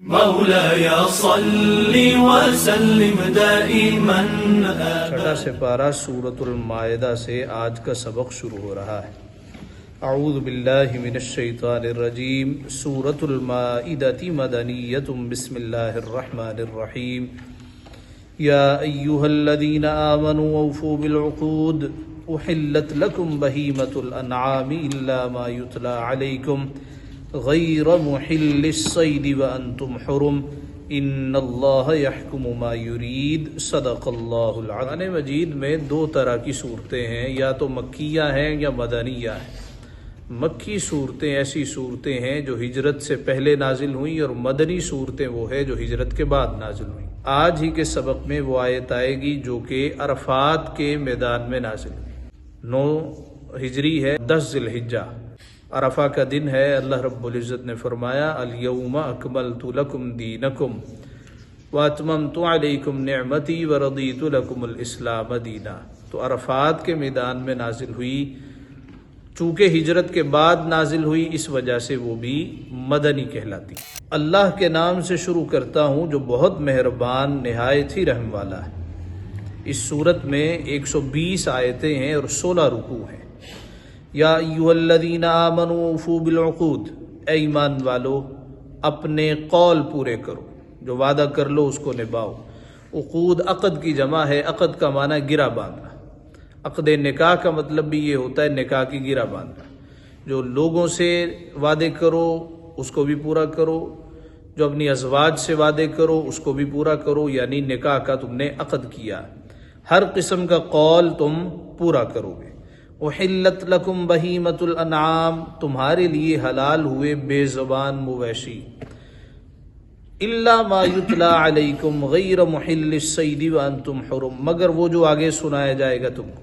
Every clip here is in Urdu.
مولاي صل وسلم دائما چھٹا سپارہ سورۃ المائدہ سے آج کا سبق شروع ہو رہا ہے۔ اعوذ باللہ من الشیطان الرجیم۔ سورۃ المائدہ مدنیۃ بسم اللہ الرحمن الرحیم۔ یا ایہا الذین آمنوا اوفوا بالعقود احلت لکم بہیمۃ الانعام الا ما یتلی علیکم غیر محل الصید وانتم حرم ان اللہ یحکم ما یرید۔ صدق اللہ العظیم۔ قرآن مجید میں دو طرح کی صورتیں ہیں، یا تو مکیہ ہیں یا مدنیہ ہیں۔ مکی صورتیں ایسی صورتیں ہیں جو ہجرت سے پہلے نازل ہوئیں، اور مدنی صورتیں وہ ہے جو ہجرت کے بعد نازل ہوئیں۔ آج ہی کے سبق میں وہ آیت آئے گی جو کہ عرفات کے میدان میں نازل ہوئی۔ 9 ہجری ہے، 10 ذی الحجہ، عرفہ کا دن ہے۔ اللہ رب العزت نے فرمایا الیوم اکملت لکم دینکم واتممت علیکم نعمتی ورضیت لکم الاسلام دینا۔ تو عرفات کے میدان میں نازل ہوئی، چونکہ ہجرت کے بعد نازل ہوئی اس وجہ سے وہ بھی مدنی کہلاتی۔ اللہ کے نام سے شروع کرتا ہوں جو بہت مہربان نہایت ہی رحم والا ہے۔ اس صورت میں 120 آیتیں ہیں اور 16 رکوع ہیں۔ یا ایھا الذین آمنوا اوفوا بالعقود، اے ایمان والو اپنے قول پورے کرو، جو وعدہ کر لو اس کو نبھاؤ۔ عقود عقد کی جمع ہے، عقد کا معنی گرہ باندھنا۔ عقد نکاح کا مطلب بھی یہ ہوتا ہے نکاح کی گرہ باندھنا۔ جو لوگوں سے وعدے کرو اس کو بھی پورا کرو، جو اپنی ازواج سے وعدے کرو اس کو بھی پورا کرو، یعنی نکاح کا تم نے عقد کیا، ہر قسم کا قول تم پورا کرو گے۔ احلت لکم بہیمۃ الانعام، تمہارے لیے حلال ہوئے بے زبان مویشی، الا ما یتلی علیکم غیر محل الصید وانتم حرم، مگر وہ جو آگے سنایا جائے گا تم کو۔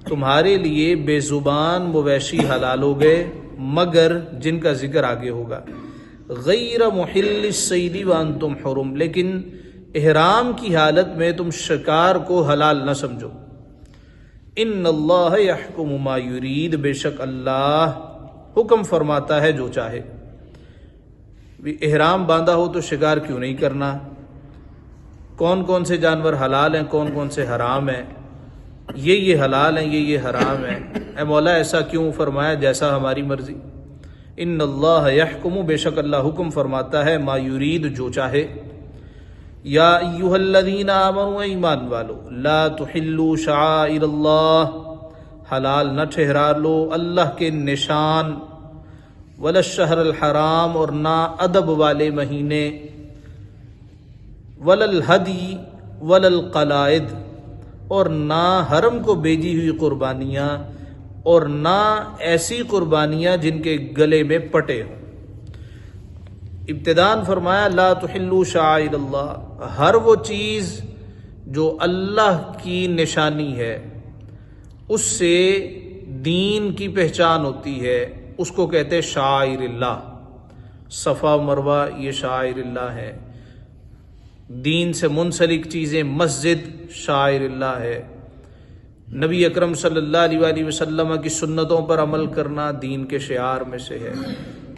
تمہارے لیے بے زبان مویشی حلال ہو گئے مگر جن کا ذکر آگے ہوگا۔ غیر محل الصید وانتم حرم، لیکن احرام کی حالت میں تم شکار کو حلال نہ سمجھو۔ ان اللہ یحکم ما یرید، بے شک اللہ حکم فرماتا ہے جو چاہے۔ احرام باندھا ہو تو شکار کیوں نہیں کرنا؟ کون کون سے جانور حلال ہیں، کون کون سے حرام ہیں، یہ حلال ہیں، یہ حرام ہیں۔ اے مولا ایسا کیوں فرمایا؟ جیسا ہماری مرضی۔ ان اللہ یحکم، بے شک اللہ حکم فرماتا ہے، ما یرید، جو چاہے۔ یا ایھا الذین آمنوا، ایمان والو، لا تحلوا شعائر اللہ، حلال نہ ٹھہرا لو اللہ کے نشان، ولا الشہر الحرام، اور نہ ادب والے مہینے، ولا الہدی ولا القلائد، اور نہ حرم کو بیجی ہوئی قربانیاں، اور نہ ایسی قربانیاں جن کے گلے میں پٹے ہوں۔ ابتداءً فرمایا لا تحلوا شعائر اللہ، ہر وہ چیز جو اللہ کی نشانی ہے، اس سے دین کی پہچان ہوتی ہے، اس کو کہتے ہیں شعائر اللہ۔ صفا و مروہ یہ شعائر اللہ ہے۔ دین سے منسلک چیزیں، مسجد شعائر اللہ ہے۔ نبی اکرم صلی اللہ علیہ وآلہ وسلم کی سنتوں پر عمل کرنا دین کے شعار میں سے ہے۔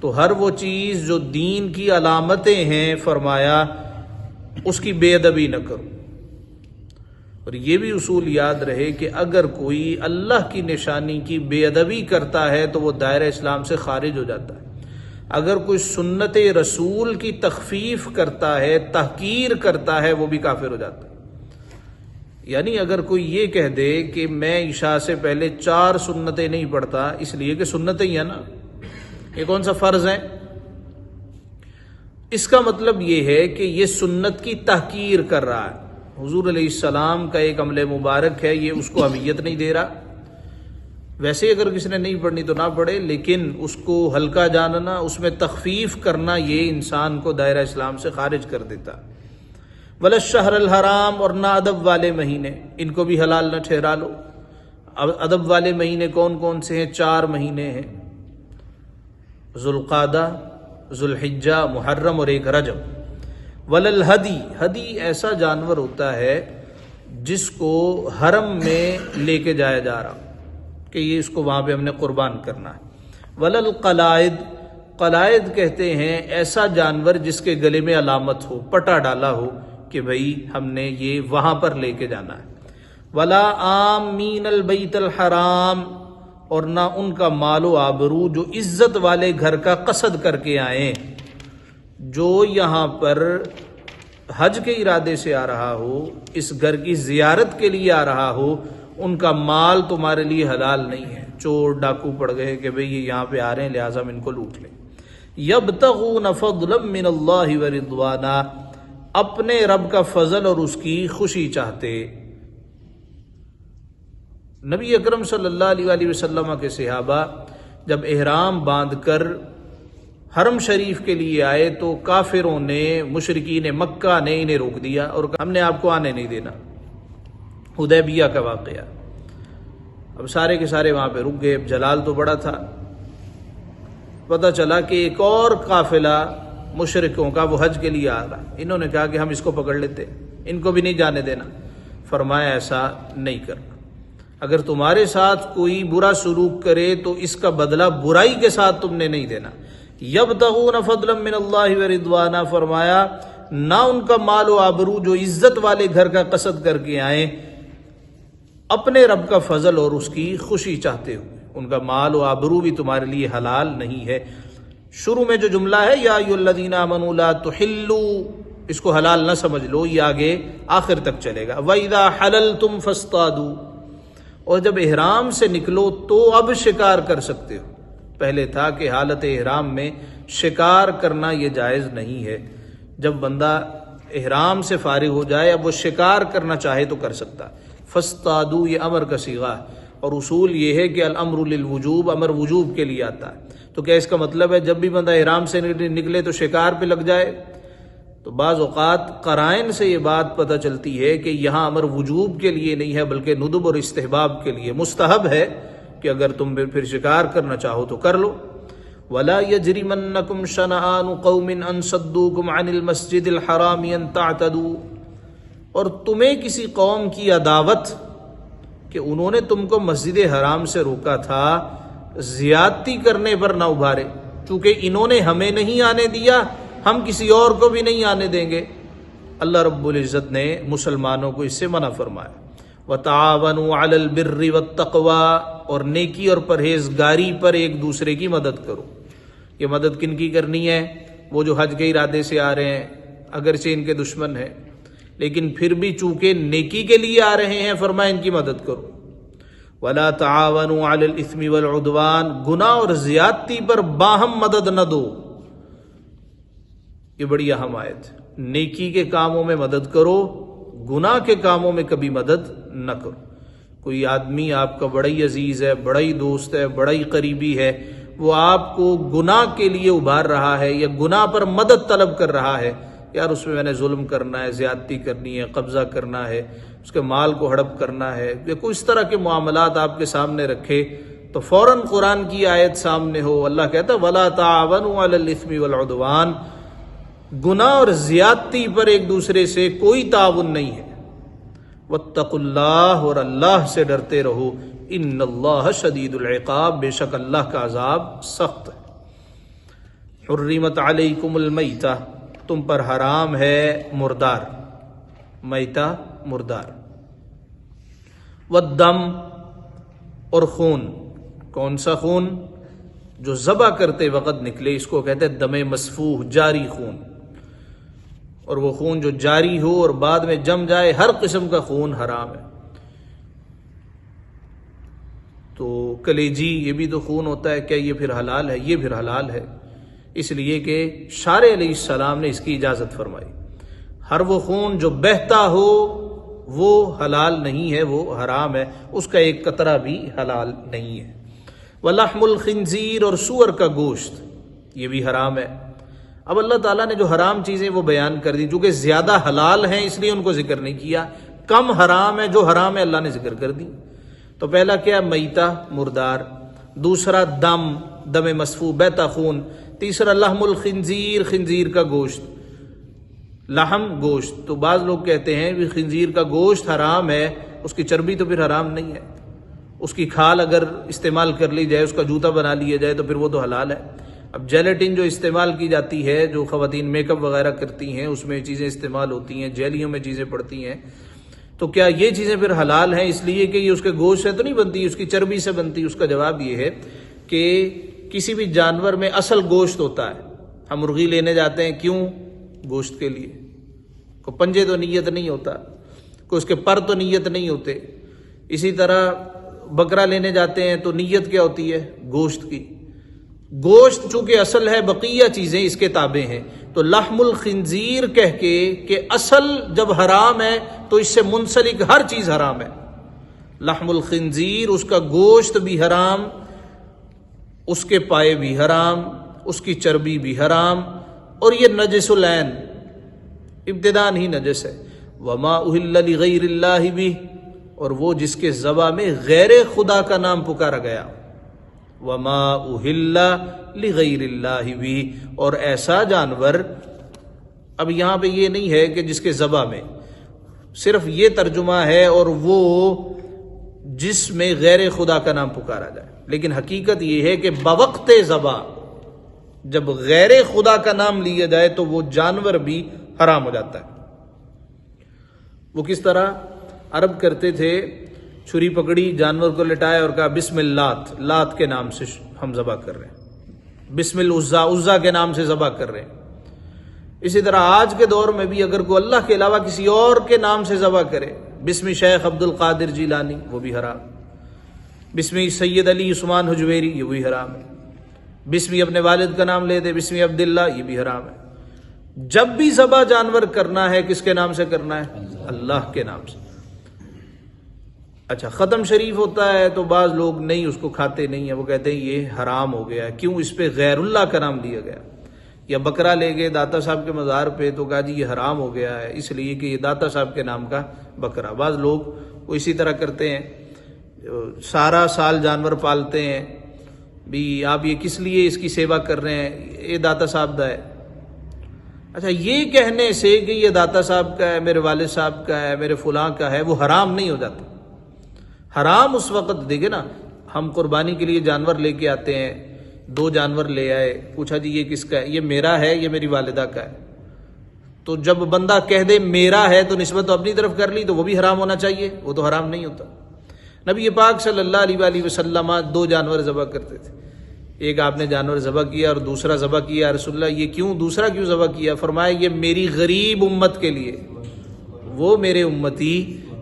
تو ہر وہ چیز جو دین کی علامتیں ہیں، فرمایا اس کی بے ادبی نہ کرو۔ اور یہ بھی اصول یاد رہے کہ اگر کوئی اللہ کی نشانی کی بے ادبی کرتا ہے تو وہ دائرہ اسلام سے خارج ہو جاتا ہے۔ اگر کوئی سنت رسول کی تخفیف کرتا ہے، تحقیر کرتا ہے، وہ بھی کافر ہو جاتا ہے۔ یعنی اگر کوئی یہ کہہ دے کہ میں عشاء سے پہلے 4 سنتیں نہیں پڑھتا، اس لیے کہ سنتیں ہی ہیں نا، یہ کون سا فرض ہے، اس کا مطلب یہ ہے کہ یہ سنت کی تحقیر کر رہا ہے۔ حضور علیہ السلام کا ایک عمل مبارک ہے، یہ اس کو اہمیت نہیں دے رہا۔ ویسے اگر کسی نے نہیں پڑھنی تو نہ پڑھے، لیکن اس کو ہلکا جاننا، اس میں تخفیف کرنا، یہ انسان کو دائرہ اسلام سے خارج کر دیتا۔ ولا الشہر الحرام، اور نہ ادب والے مہینے، ان کو بھی حلال نہ ٹھہرا لو۔ ادب والے مہینے کون کون سے ہیں؟ 4 مہینے ہیں، ذوالقعدہ، ذوالحجہ، محرم اور ایک رجب۔ ولا الہدی، ہدی ایسا جانور ہوتا ہے جس کو حرم میں لے کے جایا جا رہا کہ یہ اس کو وہاں پہ ہم نے قربان کرنا ہے۔ ولا القلائد، قلائد کہتے ہیں ایسا جانور جس کے گلے میں علامت ہو، پٹا ڈالا ہو کہ بھئی ہم نے یہ وہاں پر لے کے جانا ہے۔ ولا آمین البیت الحرام، اور نہ ان کا مال و آبرو جو عزت والے گھر کا قصد کر کے آئیں، جو یہاں پر حج کے ارادے سے آ رہا ہو، اس گھر کی زیارت کے لیے آ رہا ہو، ان کا مال تمہارے لیے حلال نہیں ہے۔ چور ڈاکو پڑ گئے کہ بھئی یہ یہاں پہ آ رہے ہیں لہٰذا ہم ان کو لوٹ لیں۔ یبتغون فضلا من اللہ ورضوانا، اپنے رب کا فضل اور اس کی خوشی چاہتے۔ نبی اکرم صلی اللہ علیہ وآلہ وسلم کے صحابہ جب احرام باندھ کر حرم شریف کے لیے آئے تو کافروں نے، مشرکین مکہ نے انہیں روک دیا اور ہم نے آپ کو آنے نہیں دینا۔ حدیبیہ کا واقعہ، اب سارے کے سارے وہاں پہ رک گئے۔ جلال تو بڑا تھا، پتہ چلا کہ ایک اور قافلہ مشرکوں کا وہ حج کے لیے آ رہا، انہوں نے کہا کہ ہم اس کو پکڑ لیتے، ان کو بھی نہیں جانے دینا۔ فرمایا ایسا نہیں کرنا، اگر تمہارے ساتھ کوئی برا سلوک کرے تو اس کا بدلہ برائی کے ساتھ تم نے نہیں دینا۔ یبتغون فضلا من اللہ ورضوانا، فرمایا نہ ان کا مال و آبرو جو عزت والے گھر کا قصد کر کے آئیں، اپنے رب کا فضل اور اس کی خوشی چاہتے ہوئے، ان کا مال و آبرو بھی تمہارے لیے حلال نہیں ہے۔ شروع میں جو جملہ ہے یا ایھا الذین آمنوا لا تحلوا، اس کو حلال نہ سمجھ لو، یہ آگے آخر تک چلے گا۔ وَإِذَا حَلَلْتُمْ فَاصْطَادُوا، اور جب احرام سے نکلو تو اب شکار کر سکتے ہو۔ پہلے تھا کہ حالت احرام میں شکار کرنا یہ جائز نہیں ہے، جب بندہ احرام سے فارغ ہو جائے اب وہ شکار کرنا چاہے تو کر سکتا۔ فاصطادوا یہ امر کا صیغہ ہے، اور اصول یہ ہے کہ الامر للوجوب، امر وجوب کے لیے آتا ہے۔ تو کیا اس کا مطلب ہے جب بھی بندہ احرام سے نکلے تو شکار پہ لگ جائے؟ تو بعض اوقات قرائن سے یہ بات پتہ چلتی ہے کہ یہاں امر وجوب کے لیے نہیں ہے بلکہ ندب اور استحباب کے لیے، مستحب ہے کہ اگر تم پھر شکار کرنا چاہو تو کر لو۔ وَلَا يَجْرِمَنَّكُمْ شَنَآنُ قَوْمٍ أَن صَدُّوكُمْ عَنِ الْمَسْجِدِ الْحَرَامِ أَن تَعْتَدُوا، اور تمہیں کسی قوم کی عداوت کہ انہوں نے تم کو مسجد حرام سے روکا تھا، زیادتی کرنے پر نہ ابھارے، چونکہ انہوں نے ہمیں نہیں آنے دیا ہم کسی اور کو بھی نہیں آنے دیں گے۔ اللہ رب العزت نے مسلمانوں کو اس سے منع فرمایا۔ وَتَعَاوَنُوا عَلَى الْبِرِّ وَالتَّقْوَىٰ، اور نیکی اور پرہیزگاری پر ایک دوسرے کی مدد کرو۔ یہ مدد کن کی کرنی ہے؟ وہ جو حج کے ارادے سے آ رہے ہیں، اگرچہ ان کے دشمن ہیں لیکن پھر بھی چونکہ نیکی کے لیے آ رہے ہیں، فرمایا ان کی مدد کرو۔ وَلَا تَعَاوَنُوا عَلَى الْإِثْمِ وَالْعُدْوَانِ، گناہ اور زیادتی پر باہم مدد نہ دو۔ یہ بڑی اہم آیت ہے، نیکی کے کاموں میں مدد کرو، گناہ کے کاموں میں کبھی مدد نہ کرو۔ کوئی آدمی آپ کا بڑا ہی عزیز ہے، بڑا ہی دوست ہے، بڑا ہی قریبی ہے، وہ آپ کو گناہ کے لیے ابھار رہا ہے یا گناہ پر مدد طلب کر رہا ہے، یار اس میں نے ظلم کرنا ہے، زیادتی کرنی ہے، قبضہ کرنا ہے، اس کے مال کو ہڑپ کرنا ہے، یا کوئی اس طرح کے معاملات آپ کے سامنے رکھے تو فوراً قرآن کی آیت سامنے ہو، اللہ کہتا ہے وَلَا تَعَاوَنُوا عَلَى الْإِثْمِ وَالْعُدْوَانِ، گناہ اور زیادتی پر ایک دوسرے سے کوئی تعاون نہیں ہے۔ وَاتَّقُوا اللَّهَ، اور اللہ سے ڈرتے رہو، إِنَّ اللَّهَ شَدِيدُ الْعِقَابِ، بے شک اللہ کا عذاب سخت ہے۔ حُرِّمَتْ عَلَيْكُمُ الْمَيْتَةُ، تم پر حرام ہے مردار، میتہ مردار، والدم، اور خون۔ کون سا خون؟ جو ذبح کرتے وقت نکلے، اس کو کہتے ہیں دم مسفوح، جاری خون۔ اور وہ خون جو جاری ہو اور بعد میں جم جائے، ہر قسم کا خون حرام ہے۔ تو کلیجی یہ بھی تو خون ہوتا ہے، کیا یہ پھر حلال ہے؟ یہ پھر حلال ہے، اس لیے کہ شارع علیہ السلام نے اس کی اجازت فرمائی۔ ہر وہ خون جو بہتا ہو وہ حلال نہیں ہے، وہ حرام ہے، اس کا ایک قطرہ بھی حلال نہیں ہے۔ وَلَحْمُ الْخِنْزِيرِ، اور سور کا گوشت، یہ بھی حرام ہے۔ اب اللہ تعالیٰ نے جو حرام چیزیں وہ بیان کر دی، چونکہ زیادہ حلال ہیں اس لیے ان کو ذکر نہیں کیا، کم حرام ہے، جو حرام ہے اللہ نے ذکر کر دی۔ تو پہلا کیا؟ میتہ مردار، دوسرا دم، دم مسفوح، بہتا خون، تیسرا لحم الخنزیر، خنزیر کا گوشت، لحم گوشت۔ تو بعض لوگ کہتے ہیں کہ خنزیر کا گوشت حرام ہے، اس کی چربی تو پھر حرام نہیں ہے، اس کی کھال اگر استعمال کر لی جائے، اس کا جوتا بنا لیا جائے تو پھر وہ تو حلال ہے۔ اب جیلیٹن جو استعمال کی جاتی ہے، جو خواتین میک اپ وغیرہ کرتی ہیں، اس میں چیزیں استعمال ہوتی ہیں، جیلیوں میں چیزیں پڑتی ہیں، تو کیا یہ چیزیں پھر حلال ہیں اس لیے کہ یہ اس کے گوشت سے تو نہیں بنتی، اس کی چربی سے بنتی؟ اس کا جواب یہ ہے کہ کسی بھی جانور میں اصل گوشت ہوتا ہے. ہم مرغی لینے جاتے ہیں کیوں؟ گوشت کے لیے. کوئی پنجے تو نیت نہیں ہوتا، کوئی اس کے پر تو نیت نہیں ہوتے. اسی طرح بکرا لینے جاتے ہیں تو نیت کیا ہوتی ہے؟ گوشت کی. گوشت چونکہ اصل ہے، بقیہ چیزیں اس کے تابع ہیں. تو لحم الخنزیر کہہ کے کہ اصل جب حرام ہے تو اس سے منسلک ہر چیز حرام ہے. لحم الخنزیر، اس کا گوشت بھی حرام، اس کے پائے بھی حرام، اس کی چربی بھی حرام، اور یہ نجس العین، ابتداء ہی نجس ہے. وما اہل لغیر اللہ بھی، اور وہ جس کے ذبح میں غیر خدا کا نام پکارا گیا. وما اہل لغیر اللہ بھی، اور ایسا جانور، اب یہاں پہ یہ نہیں ہے کہ جس کے ذبح میں، صرف یہ ترجمہ ہے، اور وہ جس میں غیر خدا کا نام پکارا جائے. لیکن حقیقت یہ ہے کہ بوقت ذبح جب غیر خدا کا نام لیا جائے تو وہ جانور بھی حرام ہو جاتا ہے. وہ کس طرح عرب کرتے تھے، چھری پکڑی، جانور کو لٹایا اور کہا بسم اللہ، لات کے نام سے ہم ذبح کر رہے ہیں، بسم العزا، عزا کے نام سے ذبح کر رہے ہیں. اسی طرح آج کے دور میں بھی اگر کوئی اللہ کے علاوہ کسی اور کے نام سے ذبح کرے، بسم شیخ عبد القادر جیلانی، وہ بھی حرام. بسم سید علی عثمان حجویری، یہ بھی حرام ہے. بسم اپنے والد کا نام لے دے، بسم عبداللہ، یہ بھی حرام ہے. جب بھی ذبح جانور کرنا ہے کس کے نام سے کرنا ہے؟ اللہ کے نام سے. اچھا، ختم شریف ہوتا ہے تو بعض لوگ نہیں، اس کو کھاتے نہیں ہیں، وہ کہتے ہیں یہ حرام ہو گیا ہے. کیوں؟ اس پہ غیر اللہ کا نام لیا گیا. یا بکرا لے گئے داتا صاحب کے مزار پہ تو کہا جی یہ حرام ہو گیا ہے اس لیے کہ یہ داتا صاحب کے نام کا بکرا. بعض لوگ وہ اسی طرح کرتے ہیں، سارا سال جانور پالتے ہیں، بھی آپ یہ کس لیے اس کی سیوا کر رہے ہیں؟ یہ داتا صاحب دا ہے. اچھا، یہ کہنے سے کہ یہ داتا صاحب کا ہے، میرے والد صاحب کا ہے، میرے فلاں کا ہے، وہ حرام نہیں ہو جاتا. حرام اس وقت، دیکھیں نا، ہم قربانی کے لیے جانور لے کے آتے ہیں، 2 جانور لے آئے، پوچھا جی یہ کس کا ہے؟ یہ میرا ہے، یہ میری والدہ کا ہے. تو جب بندہ کہہ دے میرا ہے تو نسبت تو اپنی طرف کر لی، تو وہ بھی حرام ہونا چاہیے، وہ تو حرام نہیں ہوتا. نبی پاک صلی اللہ علیہ وآلہ وسلم 2 جانور ذبح کرتے تھے. ایک آپ نے جانور ذبح کیا اور دوسرا ذبح کیا. یا رسول اللہ، یہ کیوں دوسرا کیوں ذبح کیا؟ فرمایا یہ میری غریب امت کے لیے، وہ میرے امتی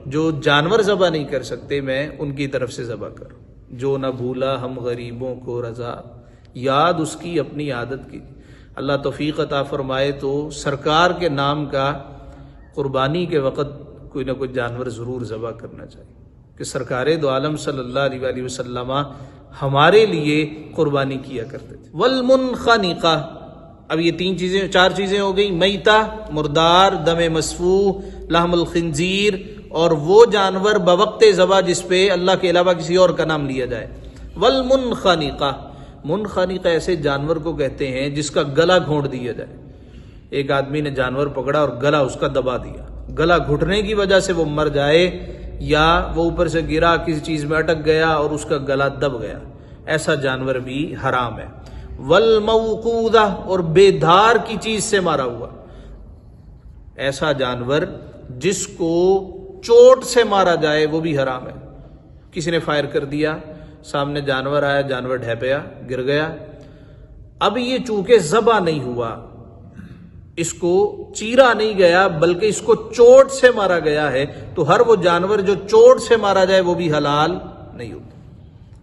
جو جانور ذبح نہیں کر سکتے، میں ان کی طرف سے ذبح کروں. جو نہ بھولا ہم غریبوں کو رضا، یاد اس کی اپنی عادت کی. اللہ توفیق عطا فرمائے تو سرکار کے نام کا قربانی کے وقت کوئی نہ کوئی جانور ضرور ذبح کرنا چاہیے، کہ سرکار دو عالم صلی اللہ علیہ وآلہ وسلم ہمارے لیے قربانی کیا کرتے تھے. والمنخنقہ، اب یہ 4 چیزیں ہو گئی: میتہ، مردار، دم مسفوح، لحم الخنزیر، اور وہ جانور بوقت ذبح جس پہ اللہ کے علاوہ کسی اور کا نام لیا جائے. والمنخنقہ، منخنقہ ایسے جانور کو کہتے ہیں جس کا گلا گھونٹ دیا جائے. ایک آدمی نے جانور پکڑا اور گلا اس کا دبا دیا، گلا گھٹنے کی وجہ سے وہ مر جائے، یا وہ اوپر سے گرا، کسی چیز میں اٹک گیا اور اس کا گلا دب گیا، ایسا جانور بھی حرام ہے. والموقوذہ، اور بے دھار کی چیز سے مارا ہوا، ایسا جانور جس کو چوٹ سے مارا جائے وہ بھی حرام ہے. کسی نے فائر کر دیا، سامنے جانور آیا، جانور ڈھیپیا، گر گیا. اب یہ چونکہ ذبح نہیں ہوا، اس کو چیرا نہیں گیا بلکہ اس کو چوٹ سے مارا گیا ہے، تو ہر وہ جانور جو چوٹ سے مارا جائے وہ بھی حلال نہیں ہوتا.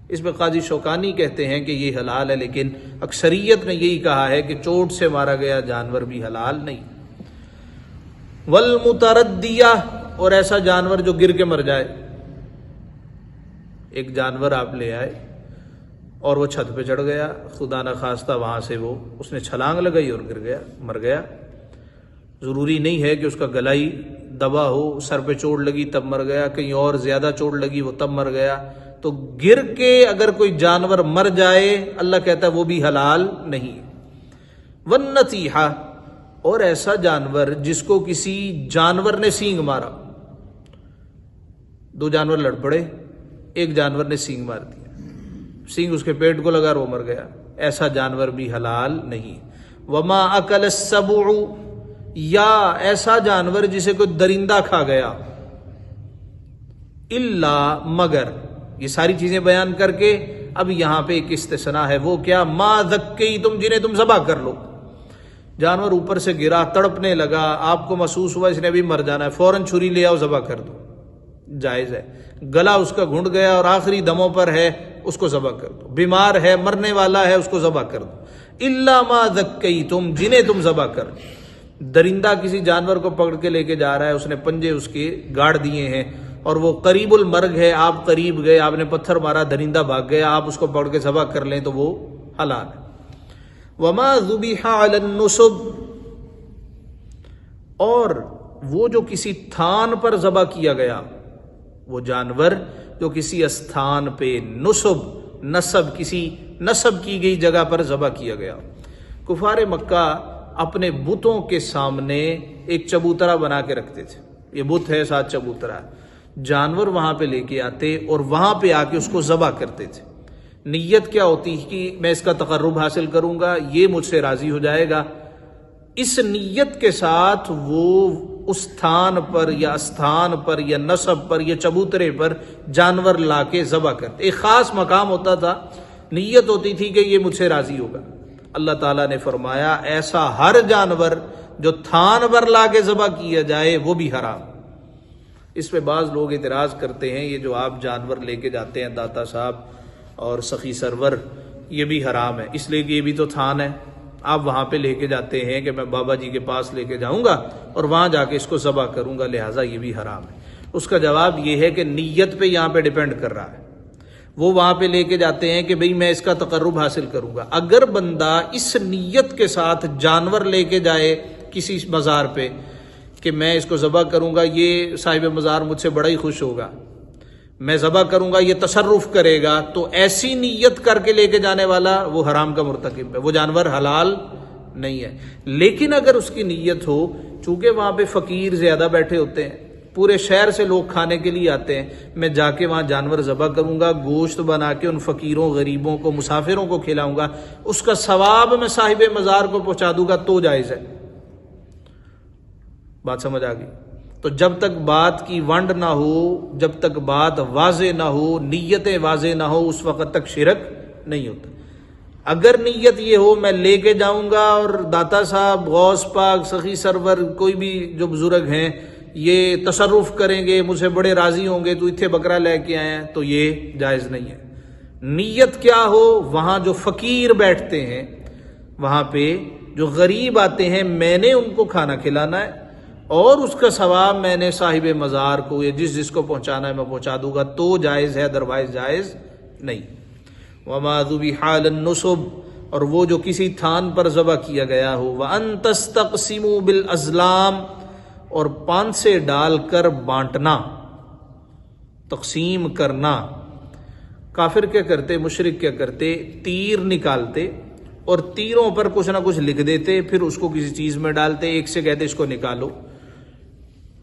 اس میں قاضی شوکانی کہتے ہیں کہ یہ حلال ہے، لیکن اکثریت نے یہی کہا ہے کہ چوٹ سے مارا گیا جانور بھی حلال نہیں. والمتردیہ، اور ایسا جانور جو گر کے مر جائے. ایک جانور آپ لے آئے اور وہ چھت پہ چڑھ گیا، خدا نہ خواستہ وہاں سے اس نے چھلانگ لگائی اور گر گیا، مر گیا. ضروری نہیں ہے کہ اس کا گلا ہی دبا ہو، سر پہ چوٹ لگی تب مر گیا، کہیں اور زیادہ چوٹ لگی وہ تب مر گیا. تو گر کے اگر کوئی جانور مر جائے، اللہ کہتا ہے وہ بھی حلال نہیں. والنطیحہ، اور ایسا جانور جس کو کسی جانور نے سینگ مارا. 2 جانور لڑ پڑے، ایک جانور نے سینگ مار دیا، سینگ اس کے پیٹ کو لگا اور وہ مر گیا. ایسا جانور بھی حلال نہیں. وما اکل السبع، یا ایسا جانور جسے کوئی درندہ کھا گیا، الا مگر. یہ ساری چیزیں بیان کر کے اب یہاں پہ ایک استثناء ہے، وہ کیا؟ ما ذکیتم، جنہیں تم ذبح کر لو. جانور اوپر سے گرا، تڑپنے لگا، آپ کو محسوس ہوا اس نے بھی مر جانا ہے، فوراً چھری لے آؤ ذبح کر دو، جائز ہے. گلا اس کا گھنٹ گیا اور آخری دموں پر ہے، اس کو ذبح کر دو. بیمار ہے، مرنے والا ہے، اس کو ذبح کر دو. الا ما ذکیتم، جنہیں تم ذبح کر. درندہ کسی جانور کو پکڑ کے لے کے جا رہا ہے، اس نے پنجے اس کے گاڑ دیے ہیں اور وہ قریب المرگ ہے، آپ قریب گئے، آپ نے پتھر مارا، درندہ بھاگ گیا، آپ اس کو پکڑ کے ذبح کر لیں تو وہ حلال ہے. وما ذبح علی النصب، اور وہ جو کسی تھان پر ذبح کیا گیا، وہ جانور جو کسی استھان پہ، نصب، کسی نصب کی گئی جگہ پر ذبح کیا گیا. کفار مکہ اپنے بتوں کے سامنے ایک چبوترا بنا کے رکھتے تھے، یہ بت ہے، ساتھ چبوترا ہے. جانور وہاں پہ لے کے آتے اور وہاں پہ آ کے اس کو ذبح کرتے تھے. نیت کیا ہوتی کہ میں اس کا تقرب حاصل کروں گا، یہ مجھ سے راضی ہو جائے گا. اس نیت کے ساتھ وہ اس تھان پر یا استھان پر یا نصب پر یا چبوترے پر جانور لا کے ذبح کرتے. ایک خاص مقام ہوتا تھا، نیت ہوتی تھی کہ یہ مجھ سے راضی ہوگا. اللہ تعالیٰ نے فرمایا ایسا ہر جانور جو تھان پر لا کے ذبح کیا جائے وہ بھی حرام. اس پہ بعض لوگ اعتراض کرتے ہیں یہ جو آپ جانور لے کے جاتے ہیں داتا صاحب اور سخی سرور، یہ بھی حرام ہے، اس لیے کہ یہ بھی تو تھان ہے. آپ وہاں پہ لے کے جاتے ہیں کہ میں بابا جی کے پاس لے کے جاؤں گا اور وہاں جا کے اس کو ذبح کروں گا، لہٰذا یہ بھی حرام ہے. اس کا جواب یہ ہے کہ نیت پہ یہاں پہ ڈیپینڈ کر رہا ہے. وہ وہاں پہ لے کے جاتے ہیں کہ بھئی میں اس کا تقرب حاصل کروں گا. اگر بندہ اس نیت کے ساتھ جانور لے کے جائے کسی مزار پہ کہ میں اس کو ذبح کروں گا، یہ صاحب مزار مجھ سے بڑا ہی خوش ہوگا، میں ذبح کروں گا، یہ تصرف کرے گا، تو ایسی نیت کر کے لے کے جانے والا وہ حرام کا مرتکب ہے، وہ جانور حلال نہیں ہے. لیکن اگر اس کی نیت ہو، چونکہ وہاں پہ فقیر زیادہ بیٹھے ہوتے ہیں، پورے شہر سے لوگ کھانے کے لیے آتے ہیں، میں جا کے وہاں جانور ذبح کروں گا، گوشت بنا کے ان فقیروں، غریبوں کو، مسافروں کو کھلاؤں گا، اس کا ثواب میں صاحب مزار کو پہنچا دوں گا، تو جائز ہے. بات سمجھ آ گئی؟ تو جب تک بات کی ونڈ نہ ہو، جب تک بات واضح نہ ہو، نیتیں واضح نہ ہو، اس وقت تک شرک نہیں ہوتا. اگر نیت یہ ہو میں لے کے جاؤں گا اور داتا صاحب، غوث پاک، سخی سرور، کوئی بھی جو بزرگ ہیں یہ تصرف کریں گے، مجھ سے بڑے راضی ہوں گے، تو اتنے بکرا لے کے آئے ہیں، تو یہ جائز نہیں ہے. نیت کیا ہو، وہاں جو فقیر بیٹھتے ہیں، وہاں پہ جو غریب آتے ہیں، میں نے ان کو کھانا کھلانا ہے اور اس کا ثواب میں نے صاحب مزار کو یا جس کو پہنچانا ہے میں پہنچا دوں گا، تو جائز ہے، ادروائز جائز نہیں. وما ذبح علی النصب، اور وہ جو کسی تھان پر ذبح کیا گیا ہو. وان تستقسموا بالازلام، اور پانسے ڈال کر بانٹنا، تقسیم کرنا. کافر کیا کرتے، مشرک کیا کرتے، تیر نکالتے اور تیروں پر کچھ نہ کچھ لکھ دیتے، پھر اس کو کسی چیز میں ڈالتے، ایک سے کہتے اس کو نکالو.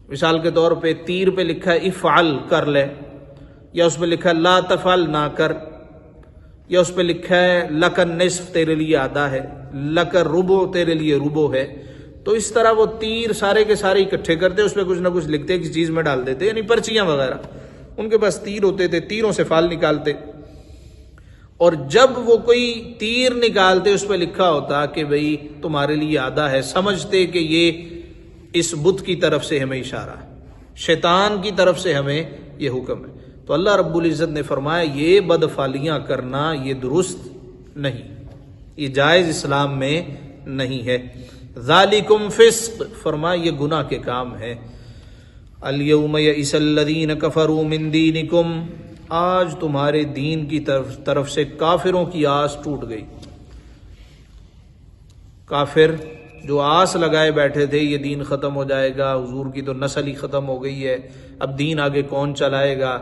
مثال کے طور پہ تیر پہ لکھا ہے افعل، کر لے، یا اس پہ لکھا ہے لا تفعل، نہ کر، یا اس پہ لکھا ہے لک النصف، تیرے لیے آدھا ہے، لک الربع، تیرے لیے ربع ہے. تو اس طرح وہ تیر سارے کے سارے اکٹھے کرتے، اس پہ کچھ نہ کچھ لکھتے، کسی چیز میں ڈال دیتے، یعنی پرچیاں وغیرہ. ان کے پاس تیر ہوتے تھے، تیروں سے فال نکالتے، اور جب وہ کوئی تیر نکالتے اس پہ لکھا ہوتا کہ بھئی تمہارے لیے آدھا ہے، سمجھتے کہ یہ اس بت کی طرف سے ہمیں اشارہ ہے، شیطان کی طرف سے ہمیں یہ حکم ہے. تو اللہ رب العزت نے فرمایا یہ بدفعلیاں کرنا یہ درست نہیں، یہ جائز اسلام میں نہیں ہے. ذالکم فسق، فرمایا یہ گناہ کے کام ہے. الیوم یئس الذین کفروا من دینکم، آج تمہارے دین کی طرف سے کافروں کی آس ٹوٹ گئی. کافر جو آس لگائے بیٹھے تھے یہ دین ختم ہو جائے گا، حضور کی تو نسل ہی ختم ہو گئی ہے، اب دین آگے کون چلائے گا.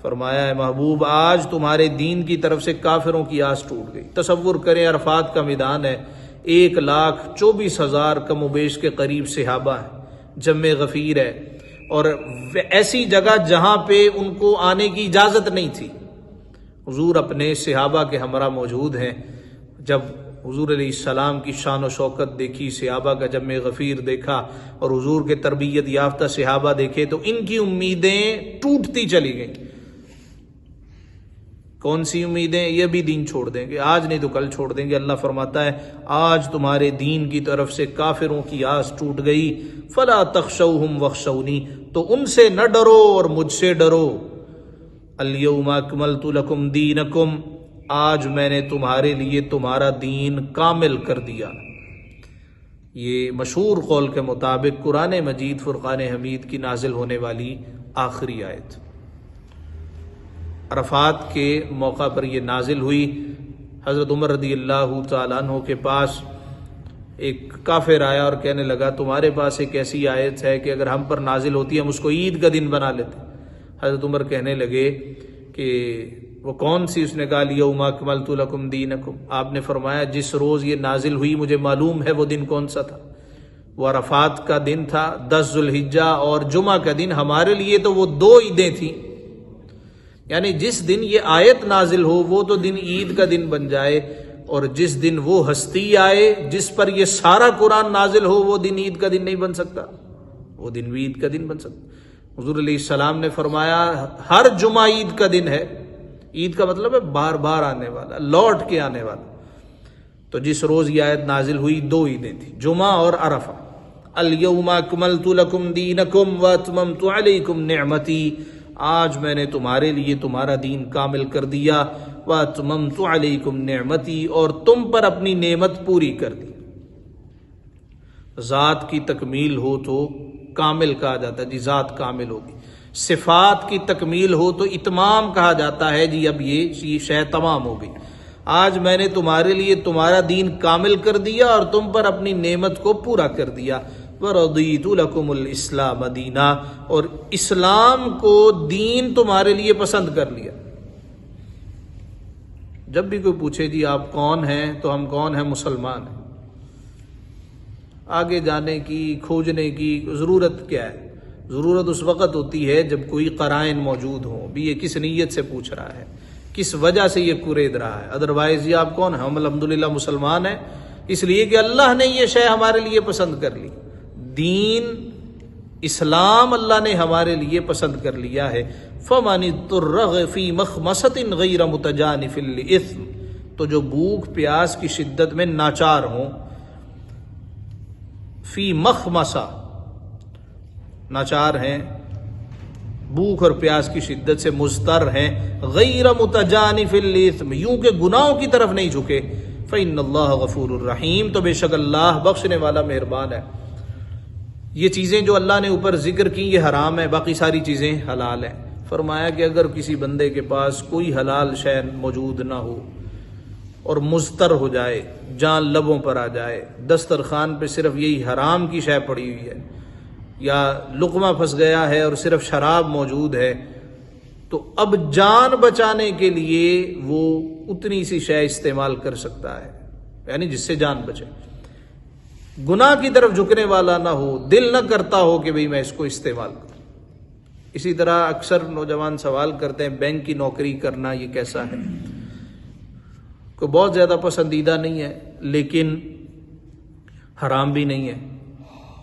فرمایا ہے محبوب آج تمہارے دین کی طرف سے کافروں کی آس ٹوٹ گئی. تصور کریں عرفات کا میدان ہے، 1,24,000 کم و بیش کے قریب صحابہ ہیں، جمع غفیر ہے، اور ایسی جگہ جہاں پہ ان کو آنے کی اجازت نہیں تھی. حضور اپنے صحابہ کے ہمراہ موجود ہیں، جب حضور علیہ السلام کی شان و شوکت دیکھی، صحابہ کا جمع غفیر دیکھا اور حضور کے تربیت یافتہ صحابہ دیکھے تو ان کی امیدیں ٹوٹتی چلی گئیں۔ کون سی امیدیں؟ یہ بھی دین چھوڑ دیں گے، آج نہیں تو کل چھوڑ دیں گے۔ اللہ فرماتا ہے آج تمہارے دین کی طرف سے کافروں کی آس ٹوٹ گئی، فلا تخشوہم واخشونی، تو ان سے نہ ڈرو اور مجھ سے ڈرو۔ الیوم اکملت لکم دینکم، آج میں نے تمہارے لیے تمہارا دین کامل کر دیا۔ یہ مشہور قول کے مطابق قرآن مجید فرقان حمید کی نازل ہونے والی آخری آیت، عرفات کے موقع پر یہ نازل ہوئی۔ حضرت عمر رضی اللہ تعالیٰ عنہ کے پاس ایک کافر آیا اور کہنے لگا تمہارے پاس ایک ایسی آیت ہے کہ اگر ہم پر نازل ہوتی ہے ہم اس کو عید کا دن بنا لیتے۔ حضرت عمر کہنے لگے کہ وہ کون سی؟ اس نے کہا الیوم اکملت لکم دینکم۔ آپ نے فرمایا جس روز یہ نازل ہوئی مجھے معلوم ہے وہ دن کون سا تھا، وہ عرفات کا دن تھا، 10 ذوالحجہ اور جمعہ کا دن۔ ہمارے لیے تو وہ 2 عیدیں تھیں، یعنی جس دن یہ آیت نازل ہو وہ تو دن عید کا دن بن جائے، اور جس دن وہ ہستی آئے جس پر یہ سارا قرآن نازل ہو وہ دن عید کا دن نہیں بن سکتا، وہ دن بھی عید کا دن بن سکتا۔ حضور علیہ السلام نے فرمایا ہر جمعہ عید کا دن ہے۔ عید کا مطلب ہے بار بار آنے والا، لوٹ کے آنے والا۔ تو جس روز یہ آیت نازل ہوئی 2 عیدیں تھیں، جمعہ اور عرفہ۔ الیوم اکملت لکم دینکم واتممت علیکم نعمتی، آج میں نے تمہارے لیے تمہارا دین کامل کر دیا، واتممت علیکم نعمتی، اور تم پر اپنی نعمت پوری کر دی۔ ذات کی تکمیل ہو تو کامل کہا جاتا ہے، جی ذات کامل ہوگی۔ صفات کی تکمیل ہو تو اتمام کہا جاتا ہے، جی اب یہ شے تمام ہو گئی۔ آج میں نے تمہارے لیے تمہارا دین کامل کر دیا اور تم پر اپنی نعمت کو پورا کر دیا۔ وَرَضِيتُ لَكُمُ الْإِسْلَامَ دِينًا، اور اسلام کو دین تمہارے لیے پسند کر لیا۔ جب بھی کوئی پوچھے جی آپ کون ہیں تو ہم کون ہیں؟ مسلمان ہیں۔ آگے جانے کی، کھوجنے کی ضرورت کیا ہے؟ ضرورت اس وقت ہوتی ہے جب کوئی قرائن موجود ہوں، بھی یہ کس نیت سے پوچھ رہا ہے، کس وجہ سے یہ کورید رہا ہے۔ ادروائز یہ آپ کون ہیں؟ ہم الحمدللہ مسلمان ہیں، اس لیے کہ اللہ نے یہ شے ہمارے لیے پسند کر لی، دین اسلام اللہ نے ہمارے لیے پسند کر لیا ہے۔ فَمَنِ اضْطُرَّ فِي مَخْمَصَةٍ غَيْرَ مُتَجَانِفٍ لِإِثْمٍ، تو جو بھوک پیاس کی شدت میں ناچار ہوں، فی مخمصہ ناچار ہیں، بھوک اور پیاس کی شدت سے مضطر ہیں، غیر متجانف للإثم، یوں کہ گناہوں کی طرف نہیں جھکے، فإن اللہ غفور الرحیم، تو بے شک اللہ بخشنے والا مہربان ہے۔ یہ چیزیں جو اللہ نے اوپر ذکر کی یہ حرام ہے، باقی ساری چیزیں حلال ہیں۔ فرمایا کہ اگر کسی بندے کے پاس کوئی حلال شے موجود نہ ہو اور مضطر ہو جائے، جان لبوں پر آ جائے، دسترخوان پہ صرف یہی حرام کی شے پڑی ہوئی ہے، یا لقمہ پھنس گیا ہے اور صرف شراب موجود ہے، تو اب جان بچانے کے لیے وہ اتنی سی شے استعمال کر سکتا ہے، یعنی جس سے جان بچے، گناہ کی طرف جھکنے والا نہ ہو، دل نہ کرتا ہو کہ بھئی میں اس کو استعمال کروں۔ اسی طرح اکثر نوجوان سوال کرتے ہیں بینک کی نوکری کرنا یہ کیسا ہے؟ کوئی بہت زیادہ پسندیدہ نہیں ہے، لیکن حرام بھی نہیں ہے،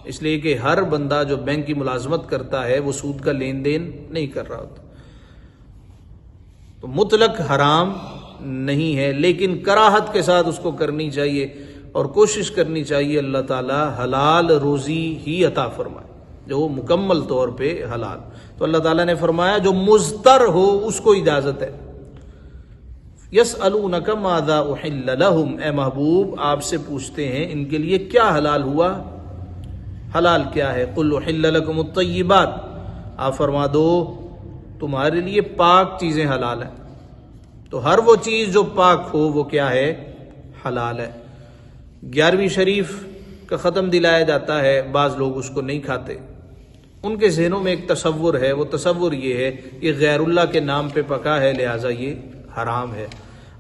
اس لیے کہ ہر بندہ جو بینک کی ملازمت کرتا ہے وہ سود کا لین دین نہیں کر رہا ہوتا، تو مطلق حرام نہیں ہے، لیکن کراہت کے ساتھ اس کو کرنی چاہیے اور کوشش کرنی چاہیے اللہ تعالی حلال روزی ہی عطا فرمائے، جو مکمل طور پہ حلال۔ تو اللہ تعالیٰ نے فرمایا جو مضطر ہو اس کو اجازت ہے۔ یسألونک ماذا احل لہم، اے محبوب آپ سے پوچھتے ہیں ان کے لیے کیا حلال ہوا، حلال کیا ہے؟ قل احل لکم الطیبات، آپ فرما دو تمہارے لیے پاک چیزیں حلال ہیں، تو ہر وہ چیز جو پاک ہو وہ کیا ہے؟ حلال ہے۔ 11ویں شریف کا ختم دلایا جاتا ہے، بعض لوگ اس کو نہیں کھاتے، ان کے ذہنوں میں ایک تصور ہے، وہ تصور یہ ہے کہ غیر اللہ کے نام پہ پکا ہے لہٰذا یہ حرام ہے۔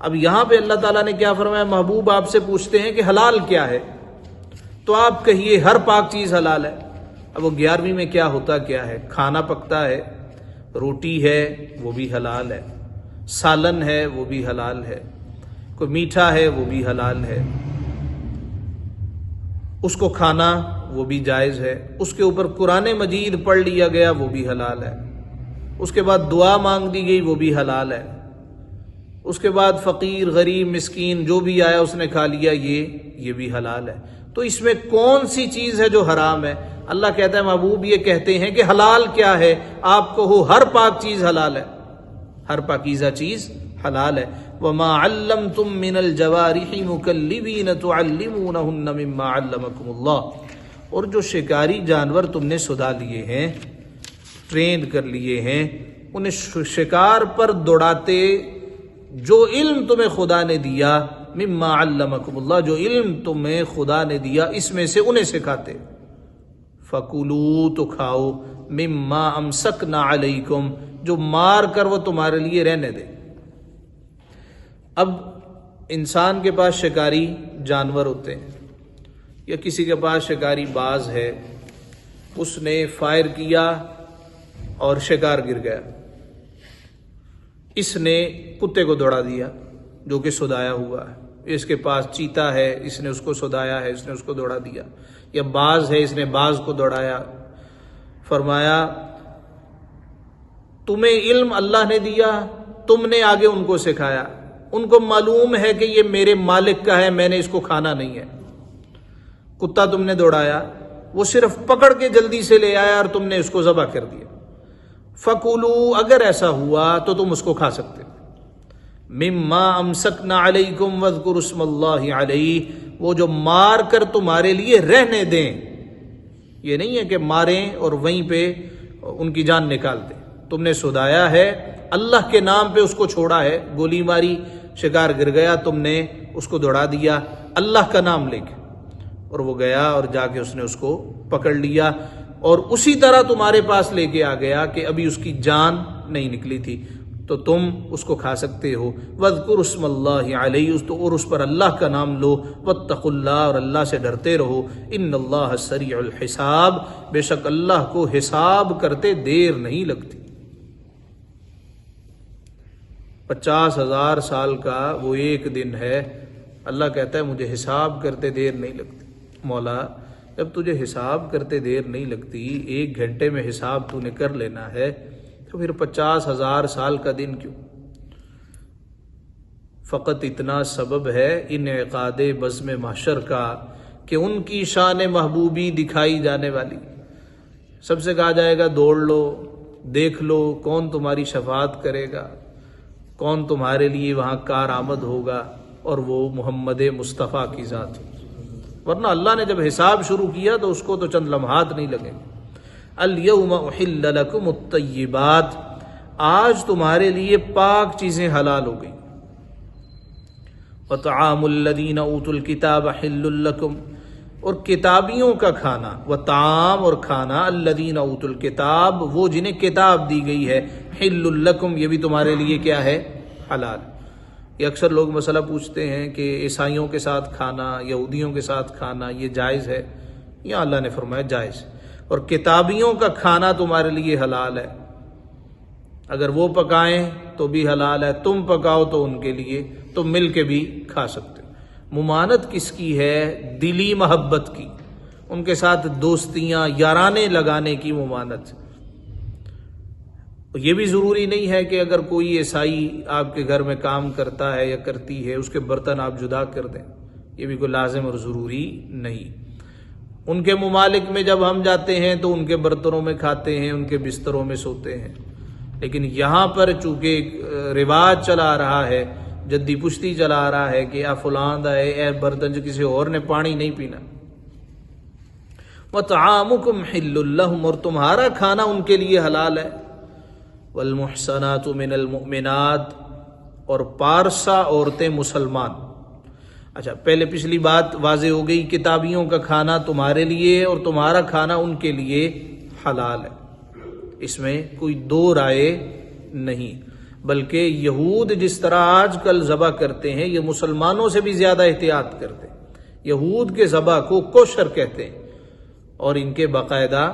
اب یہاں پہ اللہ تعالیٰ نے کیا فرمایا؟ محبوب آپ سے پوچھتے ہیں کہ حلال کیا ہے، تو آپ کہیے ہر پاک چیز حلال ہے۔ اب وہ 11ویں میں کیا ہوتا کیا ہے؟ کھانا پکتا ہے، روٹی ہے وہ بھی حلال ہے، سالن ہے وہ بھی حلال ہے، کوئی میٹھا ہے وہ بھی حلال ہے، اس کو کھانا وہ بھی جائز ہے، اس کے اوپر قرآن مجید پڑھ لیا گیا وہ بھی حلال ہے، اس کے بعد دعا مانگ دی گئی وہ بھی حلال ہے، اس کے بعد فقیر غریب مسکین جو بھی آیا اس نے کھا لیا یہ بھی حلال ہے۔ تو اس میں کون سی چیز ہے جو حرام ہے؟ اللہ کہتا ہے محبوب یہ کہتے ہیں کہ حلال کیا ہے، آپ کہو ہر پاک چیز حلال ہے، ہر پاکیزہ چیز حلال ہے۔ وَمَا عَلَّمْتُم مِّنَ الْجَوَارِحِ مُكَلِّبِينَ تُعَلِّمُونَهُنَّ مِمَّا عَلَّمَكُمُ اللَّهُ، اور جو شکاری جانور تم نے سدا لیے ہیں، ٹرین کر لیے ہیں، انہیں شکار پر دوڑاتے، جو علم تمہیں خدا نے دیا، مما علمکم اللہ، جو علم تمہیں خدا نے دیا اس میں سے انہیں سکھاتے، فکلوا، تو کھاؤ، مما امسکنا علیکم، جو مار کر وہ تمہارے لیے رہنے دے۔ اب انسان کے پاس شکاری جانور ہوتے ہیں، یا کسی کے پاس شکاری باز ہے، اس نے فائر کیا اور شکار گر گیا، اس نے کتے کو دوڑا دیا جو کہ سدایا ہوا ہے، اس کے پاس چیتا ہے، اس نے اس کو سدایا ہے، اس نے اس کو دوڑا دیا، یا باز ہے، اس نے باز کو دوڑایا۔ فرمایا تمہیں علم اللہ نے دیا، تم نے آگے ان کو سکھایا، ان کو معلوم ہے کہ یہ میرے مالک کا ہے، میں نے اس کو کھانا نہیں ہے۔ کتا تم نے دوڑایا، وہ صرف پکڑ کے جلدی سے لے آیا اور تم نے اس کو ذبح کر دیا۔ فَكُلُوا، اگر ایسا ہوا تو تم اس کو کھا سکتے، مما امسکنا علیکم واذکروا اسم اللہ علیہ، وہ جو مار کر تمہارے لیے رہنے دیں، یہ نہیں ہے کہ ماریں اور وہیں پہ ان کی جان نکال دیں، تم نے سدایا ہے، اللہ کے نام پہ اس کو چھوڑا ہے، گولی ماری، شکار گر گیا، تم نے اس کو دوڑا دیا اللہ کا نام لے کے، اور وہ گیا اور جا کے اس نے اس کو پکڑ لیا، اور اسی طرح تمہارے پاس لے کے آ گیا کہ ابھی اس کی جان نہیں نکلی تھی، تو تم اس کو کھا سکتے ہو۔ وَاذْكُرُوا اسْمَ اللَّهِ عَلَيْهِ، اور اس پر اللہ کا نام لو، وَاتَّقُوا اللَّهَ، اور اللہ سے ڈرتے رہو، إِنَّ اللَّهَ سَرِيعُ الْحِسَابِ، بے شک اللہ کو حساب کرتے دیر نہیں لگتی۔ 50,000 سال کا وہ ایک دن ہے، اللہ کہتا ہے مجھے حساب کرتے دیر نہیں لگتی۔ مولا جب تجھے حساب کرتے دیر نہیں لگتی، 1 گھنٹے میں حساب تو نے کر لینا ہے، تو پھر 50,000 سال کا دن کیوں؟ فقط اتنا سبب ہے انعقاد بزم محشر کا کہ ان کی شان محبوبی دکھائی جانے والی، سب سے کہا جائے گا دوڑ لو، دیکھ لو کون تمہاری شفاعت کرے گا، کون تمہارے لیے وہاں کارآمد ہوگا، اور وہ محمد مصطفیٰ کی ذات ہے۔ ورنہ اللہ نے جب حساب شروع کیا تو اس کو تو چند لمحات نہیں لگے۔ اليوم احل لکم الطیبات، آج تمہارے لیے پاک چیزیں حلال ہو گئی۔ وطعام الذین اوتوا الکتاب حل لکم، اور کتابیوں کا کھانا، وطعام اور کھانا، الذین اوتوا الکتاب، وہ جنہیں کتاب دی گئی ہے، حل لکم، یہ بھی تمہارے لیے کیا ہے؟ حلال۔ یہ اکثر لوگ مسئلہ پوچھتے ہیں کہ عیسائیوں کے ساتھ کھانا، یہودیوں کے ساتھ کھانا یہ جائز ہے؟ یا اللہ نے فرمایا جائز، اور کتابیوں کا کھانا تمہارے لیے حلال ہے، اگر وہ پکائیں تو بھی حلال ہے، تم پکاؤ تو ان کے لیے، تم مل کے بھی کھا سکتے ہو۔ ممانت کس کی ہے؟ دلی محبت کی، ان کے ساتھ دوستیاں یارانے لگانے کی ممانت۔ یہ بھی ضروری نہیں ہے کہ اگر کوئی عیسائی آپ کے گھر میں کام کرتا ہے یا کرتی ہے اس کے برتن آپ جدا کر دیں، یہ بھی کوئی لازم اور ضروری نہیں۔ ان کے ممالک میں جب ہم جاتے ہیں تو ان کے برتنوں میں کھاتے ہیں، ان کے بستروں میں سوتے ہیں، لیکن یہاں پر چونکہ ایک رواج چلا آ رہا ہے، جدی پشتی چلا آ رہا ہے کہ فلاں دا اے برتن جو کسی اور نے پانی نہیں پینا۔ وَطَعَامُكُمْ حِلٌّ لَّهُمْ، اور تمہارا کھانا ان کے لیے حلال ہے۔ والمحصنات من المؤمنات، اور پارسا عورتیں مسلمان۔ اچھا، پہلے پچھلی بات واضح ہو گئی، کتابیوں کا کھانا تمہارے لیے اور تمہارا کھانا ان کے لیے حلال ہے، اس میں کوئی دو رائے نہیں، بلکہ یہود جس طرح آج کل ذبح کرتے ہیں، یہ مسلمانوں سے بھی زیادہ احتیاط کرتے ہیں۔ یہود کے ذبح کو کوشر کہتے ہیں، اور ان کے باقاعدہ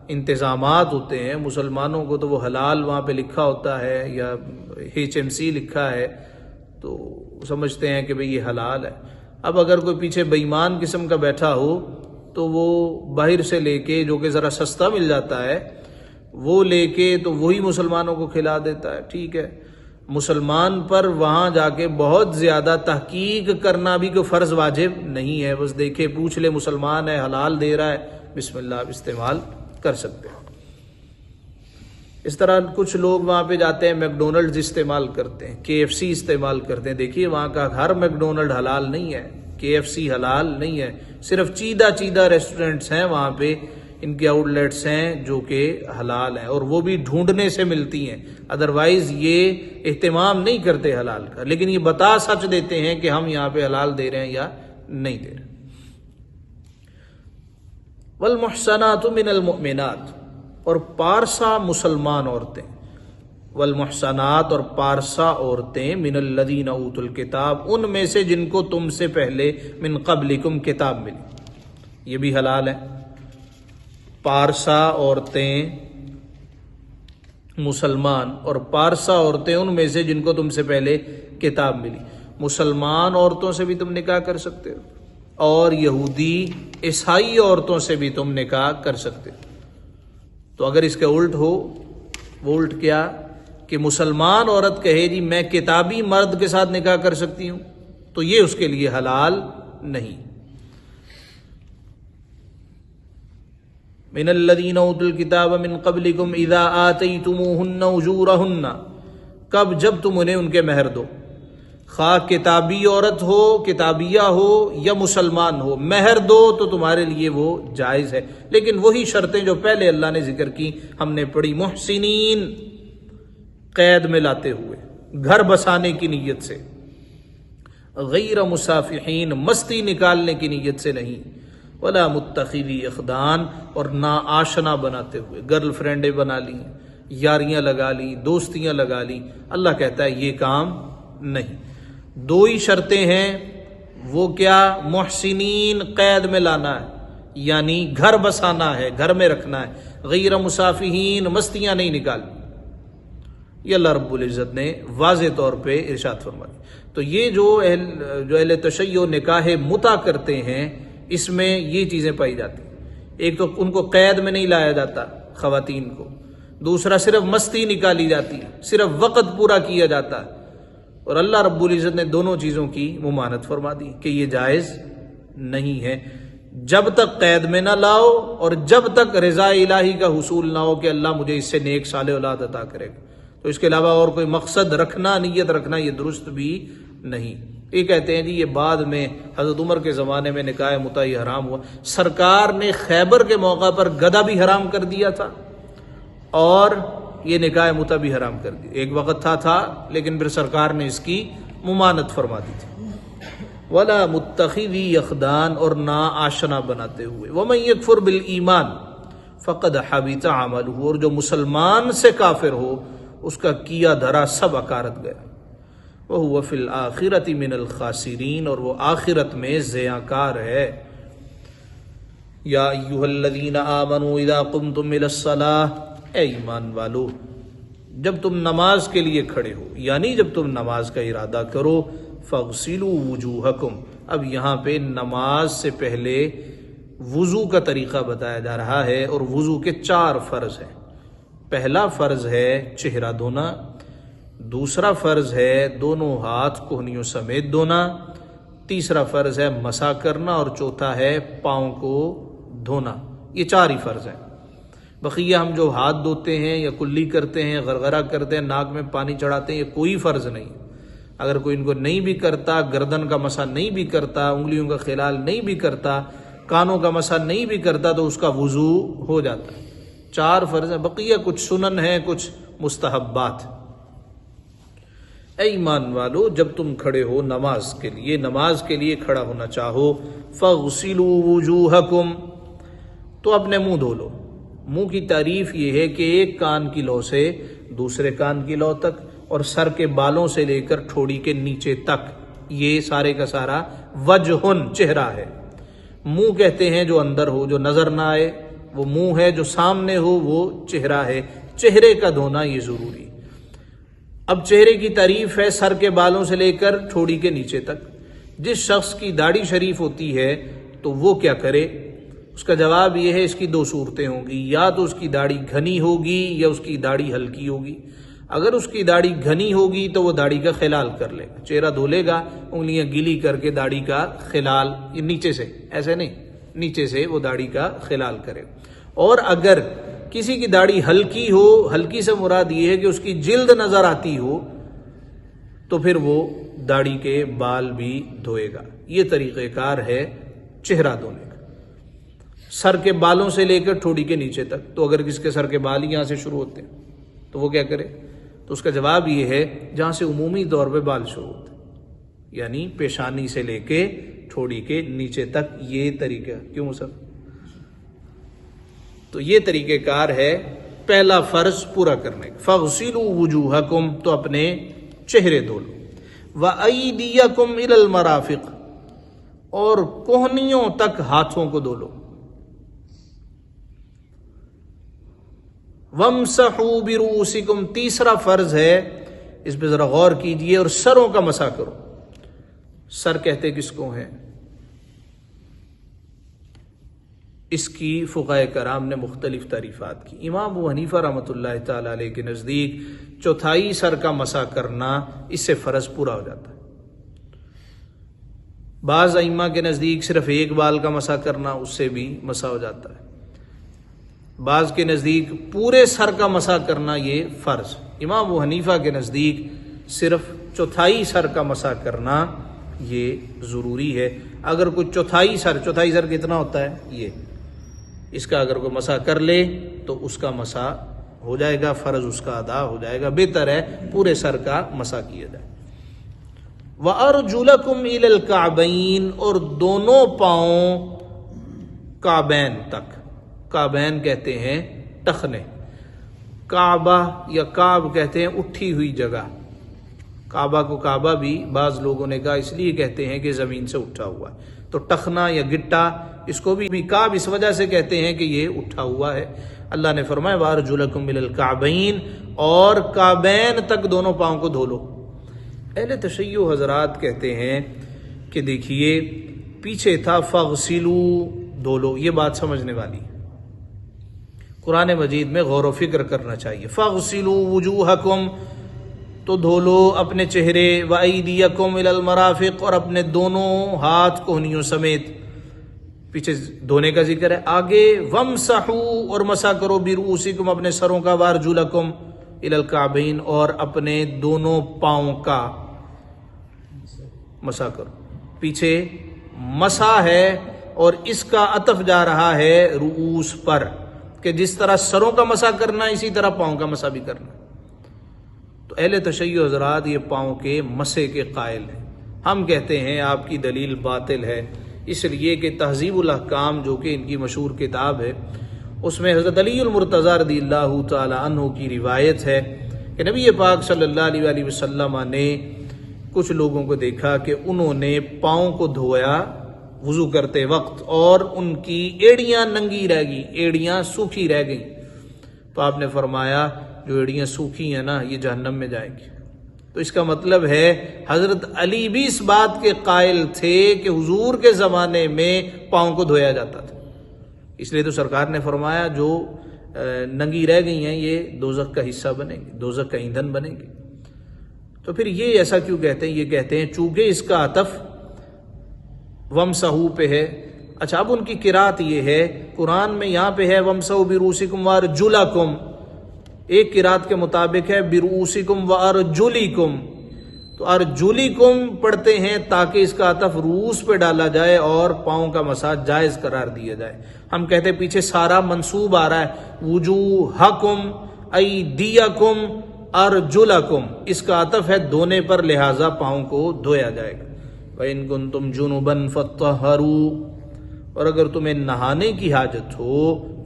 انتظامات ہوتے ہیں۔ مسلمانوں کو تو وہ حلال وہاں پہ لکھا ہوتا ہے، یا HMC لکھا ہے، تو سمجھتے ہیں کہ بھئی یہ حلال ہے۔ اب اگر کوئی پیچھے بے ایمان قسم کا بیٹھا ہو تو وہ باہر سے لے کے، جو کہ ذرا سستا مل جاتا ہے، وہ لے کے تو وہی مسلمانوں کو کھلا دیتا ہے۔ ٹھیک ہے، مسلمان پر وہاں جا کے بہت زیادہ تحقیق کرنا بھی کوئی فرض واجب نہیں ہے، بس دیکھے پوچھ لے مسلمان ہے، حلال دے رہا ہے، بسم اللہ آپ استعمال کر سکتے ہیں۔ اس طرح کچھ لوگ وہاں پہ جاتے ہیں، میک ڈونلڈز استعمال کرتے ہیں، KFC استعمال کرتے ہیں۔ دیکھیے وہاں کا ہر میک ڈونلڈ حلال نہیں ہے، KFC حلال نہیں ہے، صرف چیدہ ریسٹورنٹس ہیں وہاں پہ، ان کے آؤٹ لیٹس ہیں جو کہ حلال ہیں، اور وہ بھی ڈھونڈنے سے ملتی ہیں، ادروائز یہ اہتمام نہیں کرتے حلال کا، لیکن یہ بتا سچ دیتے ہیں کہ ہم یہاں پہ حلال دے رہے ہیں یا نہیں دے رہے۔ والمحصنات من المؤمنات، اور پارسا مسلمان عورتیں، والمحصنات اور پارسا عورتیں، من الذین اوتوا الکتاب، ان میں سے جن کو تم سے پہلے من قبلکم کتاب ملی، یہ بھی حلال ہے۔ پارسا عورتیں مسلمان، اور پارسا عورتیں ان میں سے جن کو تم سے پہلے کتاب ملی۔ مسلمان عورتوں سے بھی تم نکاح کر سکتے ہو، اور یہودی عیسائی عورتوں سے بھی تم نکاح کر سکتے ہو۔ تو اگر اس کے الٹ ہو، وہ الٹ کیا کہ مسلمان عورت کہے جی میں کتابی مرد کے ساتھ نکاح کر سکتی ہوں، تو یہ اس کے لیے حلال نہیں۔ من الذین اوتوا الکتاب من قبلکم اذا آتیتموہن اجورہن، کب؟ جب تم انہیں ان کے مہر دو، خواہ کتابی عورت ہو، کتابیہ ہو یا مسلمان ہو، مہر دو تو تمہارے لیے وہ جائز ہے، لیکن وہی شرطیں جو پہلے اللہ نے ذکر کی ہم نے پڑھی، محسنین، قید میں لاتے ہوئے، گھر بسانے کی نیت سے، غیر مسافحین، مستی نکالنے کی نیت سے نہیں، ولا متخذی اخدان، اور نا آشنا بناتے ہوئے، گرل فرینڈیں بنا لی، یاریاں لگا لی، دوستیاں لگا لی، اللہ کہتا ہے یہ کام نہیں۔ دو ہی شرطیں ہیں، وہ کیا؟ محسنین، قید میں لانا ہے، یعنی گھر بسانا ہے، گھر میں رکھنا ہے، غیر مسافحین، مستیاں نہیں نکالنی، یہ اللہ رب العزت نے واضح طور پہ ارشاد فرمایا۔ تو یہ جو اہل تشیع نکاح متع کرتے ہیں، اس میں یہ چیزیں پائی جاتی ہیں۔ ایک تو ان کو قید میں نہیں لایا جاتا خواتین کو، دوسرا صرف مستی نکالی جاتی ہے، صرف وقت پورا کیا جاتا ہے، اور اللہ رب العزت نے دونوں چیزوں کی ممانعت فرما دی کہ یہ جائز نہیں ہے، جب تک قید میں نہ لاؤ اور جب تک رضا الہی کا حصول نہ ہو کہ اللہ مجھے اس سے نیک صالح اولاد عطا کرے گا۔ تو اس کے علاوہ اور کوئی مقصد رکھنا، نیت رکھنا، یہ درست بھی نہیں۔ یہ کہتے ہیں جی یہ بعد میں حضرت عمر کے زمانے میں نکاح متع حرام ہوا، سرکار نے خیبر کے موقع پر گدھا بھی حرام کر دیا تھا، اور یہ نکاح متع بھی حرام کر دی، ایک وقت تھا لیکن پھر سرکار نے اس کی ممانعت فرما دی تھی۔ ولا متخذی اخدان، اور نا آشنا بناتے ہوئے، ومن یکفر بالایمان فقد حبط عملہ، اور جو مسلمان سے کافر ہو اس کا کیا دھرا سب اکارت گیا، وہو فی الآخرۃ من الخاسرین، اور وہ آخرت میں ضیاء کار ہے۔ یا ایھا الذین آمنوا اذا قمتم الی الصلاۃ، اے ایمان والو جب تم نماز کے لیے کھڑے ہو، یعنی جب تم نماز کا ارادہ کرو، فاغسلوا وجوہکم، اب یہاں پہ نماز سے پہلے وضو کا طریقہ بتایا جا رہا ہے، اور وضو کے 4 فرض ہیں۔ پہلا فرض ہے چہرہ دھونا، دوسرا فرض ہے دونوں ہاتھ کوہنیوں سمیت دھونا، تیسرا فرض ہے مسح کرنا، اور چوتھا ہے پاؤں کو دھونا۔ یہ 4 ہی فرض ہیں۔ بقیہ ہم جو ہاتھ دھوتے ہیں یا کلی کرتے ہیں، غرغرہ کرتے ہیں، ناک میں پانی چڑھاتے ہیں، یہ کوئی فرض نہیں۔ اگر کوئی ان کو نہیں بھی کرتا، گردن کا مسح نہیں بھی کرتا، انگلیوں کا خلال نہیں بھی کرتا، کانوں کا مسح نہیں بھی کرتا، تو اس کا وضو ہو جاتا ہے۔ 4 فرض ہیں، بقیہ کچھ سنن ہیں، کچھ مستحبات۔ اے ایمان والو جب تم کھڑے ہو نماز کے لیے کھڑا ہونا چاہو، فاغسلوا وجوہکم، تو اپنے منہ دھو لو۔ منہ کی تعریف یہ ہے کہ ایک کان کی لو سے دوسرے کان کی لو تک، اور سر کے بالوں سے لے کر ٹھوڑی کے نیچے تک، یہ سارے کا سارا وجہن، چہرہ ہے۔ منہ کہتے ہیں جو اندر ہو، جو نظر نہ آئے وہ منہ ہے، جو سامنے ہو وہ چہرہ ہے۔ چہرے کا دھونا یہ ضروری۔ اب چہرے کی تعریف ہے سر کے بالوں سے لے کر ٹھوڑی کے نیچے تک۔ جس شخص کی داڑھی شریف ہوتی ہے تو وہ کیا کرے؟ اس کا جواب یہ ہے اس کی دو صورتیں ہوں گی، یا تو اس کی داڑھی گھنی ہوگی یا اس کی داڑھی ہلکی ہوگی۔ اگر اس کی داڑھی گھنی ہوگی تو وہ داڑھی کا خلال کر لے گا، چہرہ دھو لے گا، انگلیاں گیلی کر کے داڑھی کا خلال، یہ نیچے سے، ایسے نہیں، نیچے سے وہ داڑھی کا خلال کرے۔ اور اگر کسی کی داڑھی ہلکی ہو، ہلکی سے مراد یہ ہے کہ اس کی جلد نظر آتی ہو، تو پھر وہ داڑھی کے بال بھی دھوئے گا۔ یہ طریقہ کار ہے چہرہ دھونے کا، سر کے بالوں سے لے کر ٹھوڑی کے نیچے تک۔ تو اگر کس کے سر کے بال یہاں سے شروع ہوتے ہیں تو وہ کیا کرے؟ تو اس کا جواب یہ ہے جہاں سے عمومی طور پہ بال شروع ہوتے ہیں، یعنی پیشانی سے لے کے ٹھوڑی کے نیچے تک، یہ طریقہ کیوں سر؟ تو یہ طریقہ کار ہے پہلا فرض پورا کرنے کا۔ فَاغْسِلُوا وُجُوهَكُمْ، تو اپنے چہرے دھو لو، وَأَيْدِيَكُمْ إِلَى الْمَرَافِقِ، اور کوہنیوں تک ہاتھوں کو دھو لو، وَامْسَحُوا بِرُؤُوسِكُمْ، تیسرا فرض ہے، اس پہ ذرا غور کیجئے، اور سروں کا مسح کرو۔ سر کہتے کس کو ہیں؟ اس کی فقہائے کرام نے مختلف تعریفات کی۔ امام ابو حنیفہ رحمۃ اللہ تعالی علیہ کے نزدیک چوتھائی سر کا مسح کرنا اس سے فرض پورا ہو جاتا ہے۔ بعض ائمہ کے نزدیک صرف ایک بال کا مسح کرنا، اس سے بھی مسح ہو جاتا ہے۔ بعض کے نزدیک پورے سر کا مسح کرنا یہ فرض۔ امام ابو حنیفہ کے نزدیک صرف چوتھائی سر کا مسح کرنا یہ ضروری ہے۔ اگر کوئی چوتھائی سر کتنا ہوتا ہے؟ یہ، اس کا اگر کوئی مسح کر لے تو اس کا مسح ہو جائے گا، فرض اس کا ادا ہو جائے گا۔ بہتر ہے پورے سر کا مسح کیا جائے۔ وَأَرْجُلَكُمْ إِلَى الْكَعْبَيْنِ، اور دونوں پاؤں کعبین تک۔ کعبین کہتے ہیں ٹخنے، کعبہ یا کعب کہتے ہیں اٹھی ہوئی جگہ۔ کعبہ کو کعبہ بھی بعض لوگوں نے کہا اس لیے کہتے ہیں کہ زمین سے اٹھا ہوا ہے، تو ٹخنا یا گٹا اس کو بھی کعب اس وجہ سے کہتے ہیں کہ یہ اٹھا ہوا ہے۔ اللہ نے فرمایا وَأَرْجُلَكُمْ إِلَى الْكَعْبَيْنِ، اور کعبین تک دونوں پاؤں کو دھو لو۔ اہل تشیع حضرات کہتے ہیں کہ دیکھیے پیچھے تھا فَاغْسِلُوا، دھو لو، یہ بات سمجھنے والی ہے، قرآن مجید میں غور و فکر کرنا چاہیے۔ فَاغْسِلُوا وُجُوهَكُمْ، تو دھو لو اپنے چہرے، وَأَيْدِيَكُمْ إِلَى الْمَرَافِقِ، اور اپنے دونوں ہاتھ کوہنیوں سمیت۔ پیچھے دھونے کا ذکر ہے، آگے وَامْسَحُوا، اور مسح کرو، بِرُؤُوسِكُمْ، اپنے سروں کا، وَأَرْجُلَكُمْ إِلَى الْكَعْبَيْنِ، اور اپنے دونوں پاؤں کا مسح کرو۔ پیچھے مسح ہے اور اس کا عطف جا رہا ہے رؤوس پر، کہ جس طرح سروں کا مسح کرنا اسی طرح پاؤں کا مسح بھی کرنا۔ تو اہل تشیع حضرات یہ پاؤں کے مسح کے قائل ہیں۔ ہم کہتے ہیں آپ کی دلیل باطل ہے، اس لیے کہ تہذیب الاحکام جو کہ ان کی مشہور کتاب ہے، اس میں حضرت علی المرتضیٰ رضی اللہ تعالی عنہ کی روایت ہے کہ نبی پاک صلی اللہ علیہ وآلہ وسلم نے کچھ لوگوں کو دیکھا کہ انہوں نے پاؤں کو دھویا وضو کرتے وقت، اور ان کی ایڑیاں ننگی رہ گئی، ایڑیاں سوکھی رہ گئیں۔ تو آپ نے فرمایا جو ایڑیاں سوکھی ہیں نا یہ جہنم میں جائیں گی۔ تو اس کا مطلب ہے حضرت علی بھی اس بات کے قائل تھے کہ حضور کے زمانے میں پاؤں کو دھویا جاتا تھا، اس لیے تو سرکار نے فرمایا جو ننگی رہ گئی ہیں یہ دوزخ کا حصہ بنیں گے، دوزخ کا ایندھن بنیں گے۔ تو پھر یہ ایسا کیوں کہتے ہیں؟ یہ کہتے ہیں چونکہ اس کا عطف وَامْسَحُوا پہ ہے۔ اچھا، اب ان کی قرات یہ ہے، قرآن میں یہاں پہ ہے وَامْسَحُوا بِرُؤُوسِكُمْ وَأَرْجُلَكُمْ، ایک قرات کے مطابق ہے بِرُؤُوسِكُمْ وَأَرْجُلِكُمْ، تو ارجُلِكُمْ پڑھتے ہیں تاکہ اس کا عطف رؤوس پہ ڈالا جائے اور پاؤں کا مسح جائز قرار دیا جائے۔ ہم کہتے ہیں پیچھے سارا منصوب آ رہا ہے، وجوہکم، ایدیکم، ارجلکم، اس کا عطف ہے دھونے پر، لہٰذا پاؤں کو دھویا جائے گا۔ وَإِن كُنتُمْ جُنُبًا فَطَّهَّرُوا، اور اگر تمہیں نہانے کی حاجت ہو،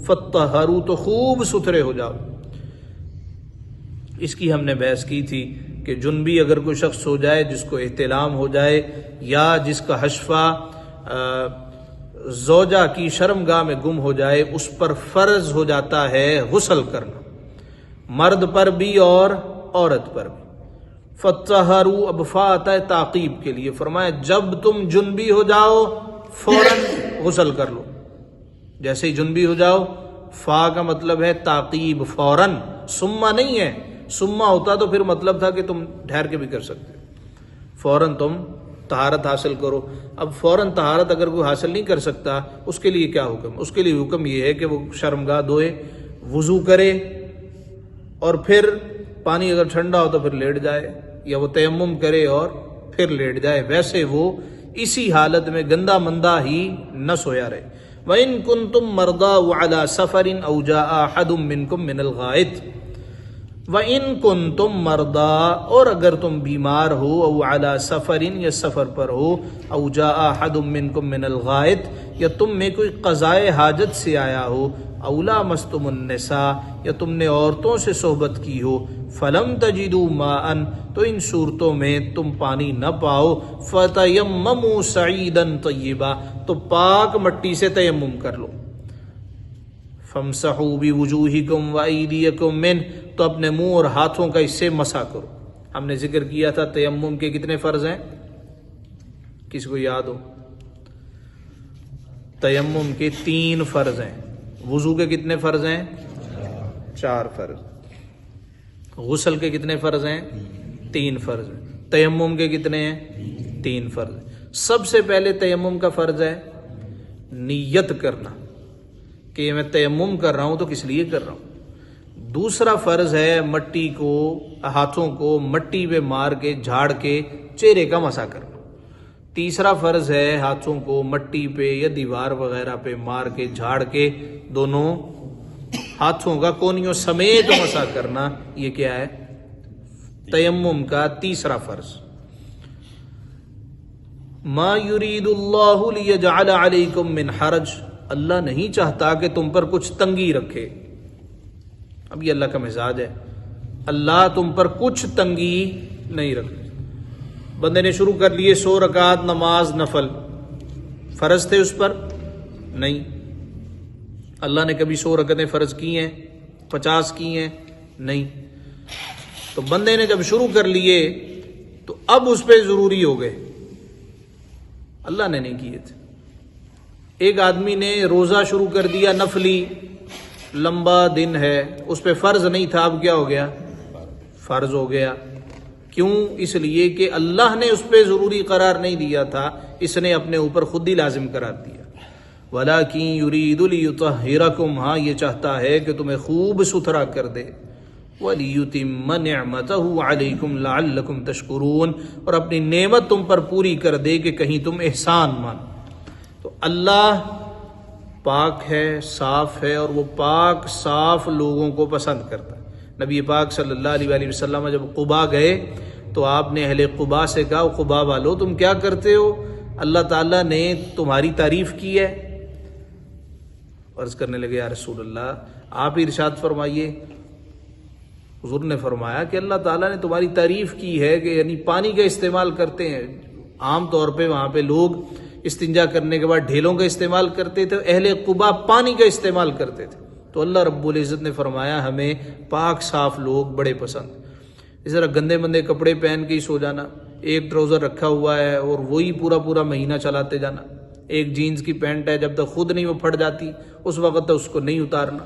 فَطَّهَّرُوا، تو خوب ستھرے ہو جاؤ۔ اس کی ہم نے بحث کی تھی کہ جنبی اگر کوئی شخص ہو جائے جس کو احتلام ہو جائے، یا جس کا حشفہ زوجہ کی شرمگاہ میں گم ہو جائے، اس پر فرض ہو جاتا ہے غسل کرنا، مرد پر بھی اور عورت پر بھی۔ فتطہروا، اب فا آتا ہے تعقیب کے لیے، فرمایا جب تم جنبی ہو جاؤ فوراً غسل کر لو، جیسے ہی جنبی ہو جاؤ، فا کا مطلب ہے تعقیب، فوراً، سما نہیں ہے، سما ہوتا تو پھر مطلب تھا کہ تم ٹھہر کے بھی کر سکتے ہو، فوراً تم طہارت حاصل کرو۔ اب فوراً طہارت اگر کوئی حاصل نہیں کر سکتا، اس کے لیے کیا حکم؟ اس کے لیے حکم یہ ہے کہ وہ شرمگاہ دھوئے، وضو کرے، اور پھر پانی اگر ٹھنڈا ہو تو پھر لیٹ جائے، یا وہ تیمم کرے اور پھر لیٹ جائے، ویسے وہ اسی حالت میں گندا مندہ ہی نہ سویا رہے۔ وَإِن كُنتُم مَرْضَىٰ وَعَلَىٰ سَفَرٍ أَوْ جَاءَ أَحَدٌ مِّنكُم مِّنَ الْغَائِطِ، وَإِن كُنتُم مَرْضَىٰ، اور اگر تم بیمار ہو، او عَلَىٰ سَفَرٍ، یا سفر پر ہو، او جَاءَ أَحَدٌ مِّنكُم مِّنَ الْغَائِطِ، یا تم میں کوئی قضائے حاجت سے آیا ہو، او لامستم النساء، یا تم نے عورتوں سے صحبت کی ہو، فلم تجدوا ماء، تو ان صورتوں میں تم پانی نہ پاؤ، فتیمموا صعیدا طیبا، تو پاک مٹی سے تیمم کر لو، فامسحوا بوجوہکم وایدیکم منہ، تو اپنے منہ اور ہاتھوں کا اس سے مسح کرو۔ ہم نے ذکر کیا تھا تیمم کے کتنے فرض ہیں، کسی کو یاد ہو؟ تیمم کے 3 فرض ہیں، وضو کے کتنے فرض ہیں؟ 4 فرض، غسل کے کتنے فرض ہیں؟ 3 فرض ہیں، تیمم کے کتنے ہیں؟ 3 فرض ہیں۔ سب سے پہلے تیمم کا فرض ہے نیت کرنا کہ میں تیمم کر رہا ہوں تو کس لیے کر رہا ہوں۔ دوسرا فرض ہے مٹی کو، ہاتھوں کو مٹی پہ مار کے جھاڑ کے چہرے کا مسح کرنا۔ تیسرا فرض ہے ہاتھوں کو مٹی پہ یا دیوار وغیرہ پہ مار کے جھاڑ کے دونوں ہاتھوں کا کونیوں سمیت مسح کرنا۔ یہ کیا ہے؟ تیمم کا تیسرا فرض۔ ما یرید اللہ لیجعل علیکم من حرج، اللہ نہیں چاہتا کہ تم پر کچھ تنگی رکھے۔ اب یہ اللہ کا مزاج ہے، اللہ تم پر کچھ تنگی نہیں رکھتے۔ بندے نے شروع کر لیے 100 رکعت نماز نفل، فرض تھے اس پر؟ نہیں۔ اللہ نے کبھی 100 رکعتیں فرض کی ہیں؟ 50 کی ہیں؟ نہیں۔ تو بندے نے جب شروع کر لیے تو اب اس پہ ضروری ہو گئے، اللہ نے نہیں کیے تھے۔ ایک آدمی نے روزہ شروع کر دیا نفلی، لمبا دن ہے، اس پہ فرض نہیں تھا، اب کیا ہو گیا؟ فرض ہو گیا۔ کیوں؟ اس لیے کہ اللہ نے اس پہ ضروری قرار نہیں دیا تھا، اس نے اپنے اوپر خود ہی لازم قرار دیا۔ وَلَٰكِن يُرِيدُ لِيُطَهِّرَكُمْ، ہاں یہ چاہتا ہے کہ تمہیں خوب ستھرا کر دے۔ وَلِيُتِمَّ نِعْمَتَهُ عَلَيْكُمْ لَعَلَّكُمْ تَشْكُرُونَ، اور اپنی نعمت تم پر پوری کر دے کہ کہیں تم احسان مانو۔ تو اللہ پاک ہے، صاف ہے، اور وہ پاک صاف لوگوں کو پسند کرتا ہے۔ نبی پاک صلی اللہ علیہ وآلہ وسلم جب قباء گئے تو آپ نے اہل قباء سے کہا، قباء والو تم کیا کرتے ہو؟ اللہ تعالیٰ نے تمہاری تعریف کی ہے۔ عرض کرنے لگے یا رسول اللہ آپ ارشاد فرمائیے۔ حضور نے فرمایا کہ اللہ تعالیٰ نے تمہاری تعریف کی ہے کہ یعنی پانی کا استعمال کرتے ہیں۔ عام طور پہ وہاں پہ لوگ استنجا کرنے کے بعد ڈھیلوں کا استعمال کرتے تھے، اہل قباء پانی کا استعمال کرتے تھے۔ تو اللہ رب العزت نے فرمایا ہمیں پاک صاف لوگ بڑے پسند۔ اس طرح گندے مندے کپڑے پہن کے ہی سو جانا، ایک ٹراؤزر رکھا ہوا ہے اور وہی پورا مہینہ چلاتے جانا، ایک جینز کی پینٹ ہے، جب تک خود نہیں وہ پھٹ جاتی اس وقت تک اس کو نہیں اتارنا،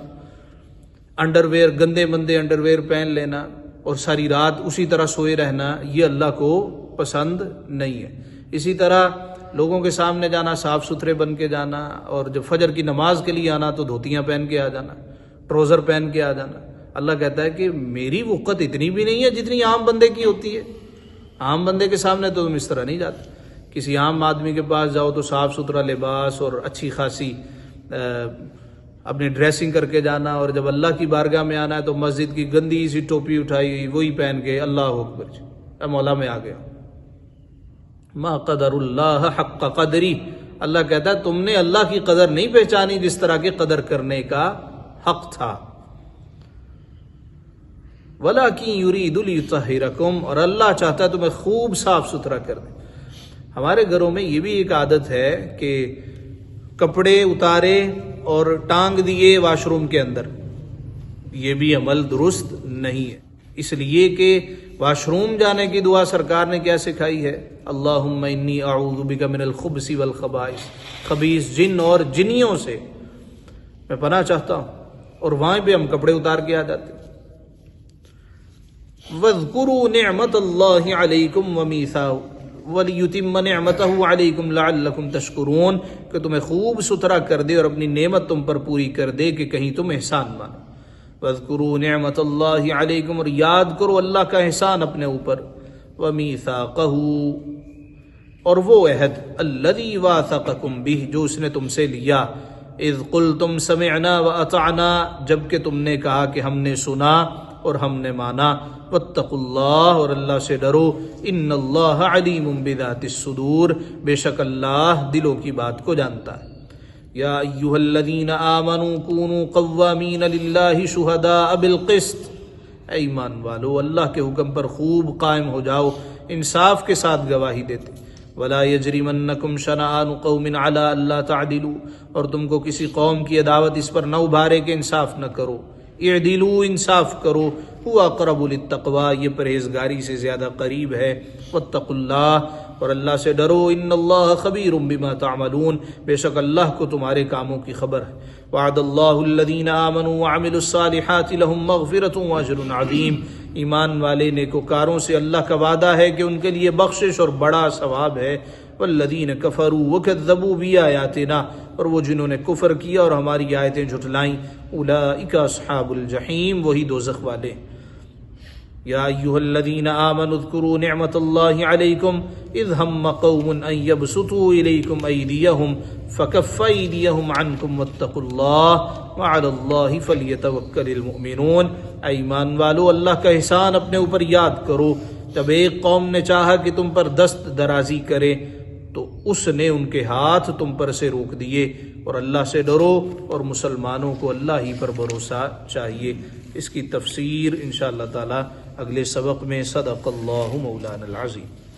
انڈر ویئر گندے مندے انڈر ویئر پہن لینا اور ساری رات اسی طرح سوئے رہنا، یہ اللہ کو پسند نہیں ہے۔ اسی طرح لوگوں کے سامنے جانا، صاف ستھرے بن کے جانا، اور جب فجر کی نماز کے لیے آنا تو دھوتیاں پہن کے آ جانا، ٹراؤزر پہن کے آ جانا۔ اللہ کہتا ہے کہ میری وقت اتنی بھی نہیں ہے جتنی عام بندے کی ہوتی ہے۔ عام بندے کے سامنے تو تم اس طرح نہیں جاتے۔ کسی عام آدمی کے پاس جاؤ تو صاف ستھرا لباس اور اچھی خاصی اپنی ڈریسنگ کر کے جانا، اور جب اللہ کی بارگاہ میں آنا ہے تو مسجد کی گندی سی ٹوپی اٹھائی ہوئی وہی پہن کے اللہ اکبر اے مولا میں آ گیا۔ ما قدر اللہ حق قدری، اللہ کہتا ہے تم نے اللہ کی قدر نہیں پہچانی جس طرح کی قدر کرنے کا حق تھا۔ وَلَٰكِن يُرِيدُ لِيُطَهِّرَكُمْ، اور اللہ چاہتا ہے تمہیں خوب صاف ستھرا کر دے۔ ہمارے گھروں میں یہ بھی ایک عادت ہے کہ کپڑے اتارے اور ٹانگ دیے واش روم کے اندر، یہ بھی عمل درست نہیں ہے۔ اس لیے کہ واش روم جانے کی دعا سرکار نے کیا سکھائی ہے؟ اللہم انی اعوذ بک من الخبث والخبائث، خبیث جن اور جنیوں سے میں پناہ چاہتا ہوں، اور وہاں پہ ہم کپڑے اتار کے آ جاتے ہیں۔ وَاذْكُرُوا نِعْمَةَ اللَّهِ عَلَيْكُمْ وَمِيثَاقَهُ وَلِيُتِمَّ نِعْمَتَهُ عَلَيْكُمْ لَعَلَّكُمْ تَشْكُرُونَ، کہ تمہیں خوب ستھرا کر دے اور اپنی نعمت تم پر پوری کر دے کہ کہیں تم احسان مانو۔ وَاذْكُرُوا نِعْمَةَ اللَّهِ عَلَيْكُمْ، اور یاد کرو اللہ کا احسان اپنے اوپر، وَمِيثَاقَهُ، اور وہ عہد، الَّذِي وَاثَقَكُمْ بِهِ، جو اس نے تم سے لیا، اذ قلتم سمعنا واطعنا، جب کہ تم نے کہا کہ ہم نے سنا اور ہم نے مانا، واتقوا اللہ، اور اللہ سے ڈرو، ان اللہ علیم بذات الصدور، بے شک اللہ دلوں کی بات کو جانتا ہے۔ یا ایھا الذین آمنوا کونوا قوامین للہ شہداء بالقسط، اے ایمان والو اللہ کے حکم پر خوب قائم ہو جاؤ، انصاف کے ساتھ گواہی دیتے۔ ولا یجرمنکم شنآن قوم علی الا تعدلوا، اور تم کو کسی قوم کی عداوت اس پر نہ ابھارے کہ انصاف نہ کرو، اعدلوا، انصاف کرو، هو اقرب للتقوی، یہ پرہیزگاری سے زیادہ قریب ہے، واتقوا اللہ، اور اللہ سے ڈرو، ان اللہ خبیر بما تعملون، بے شک اللہ کو تمہارے کاموں کی خبر ہے۔ وعد اللہ الذین آمنوا وعملوا الصالحات لهم مغفرۃ واجر عظیم، ایمان والے نیکوکاروں سے اللہ کا وعدہ ہے کہ ان کے لیے بخشش اور بڑا ثواب ہے۔ والذین کفروا وکذبوا بآیاتنا، اور وہ جنہوں نے کفر کیا اور ہماری آیتیں جھٹلائیں، اولئک اصحاب الجحیم، وہی دوزخ والے۔ یا ایھا الذین آمنوا اذکروا نعمت اللہ علیکم اذ ہم قوم ان یبسطوا الیکم ایدیہم فکف ایدیہم عنکم واتقوا اللہ وعلی اللہ فلیتوکل المؤمنون، اے ایمان والو اللہ کا احسان اپنے اوپر یاد کرو، جب ایک قوم نے چاہا کہ تم پر دست درازی کرے تو اس نے ان کے ہاتھ تم پر سے روک دیے، اور اللہ سے ڈرو، اور مسلمانوں کو اللہ ہی پر بھروسہ چاہیے۔ اس کی تفسیر انشاءاللہ تعالی اگلے سبق میں۔ صدق اللہ مولانا العظیم۔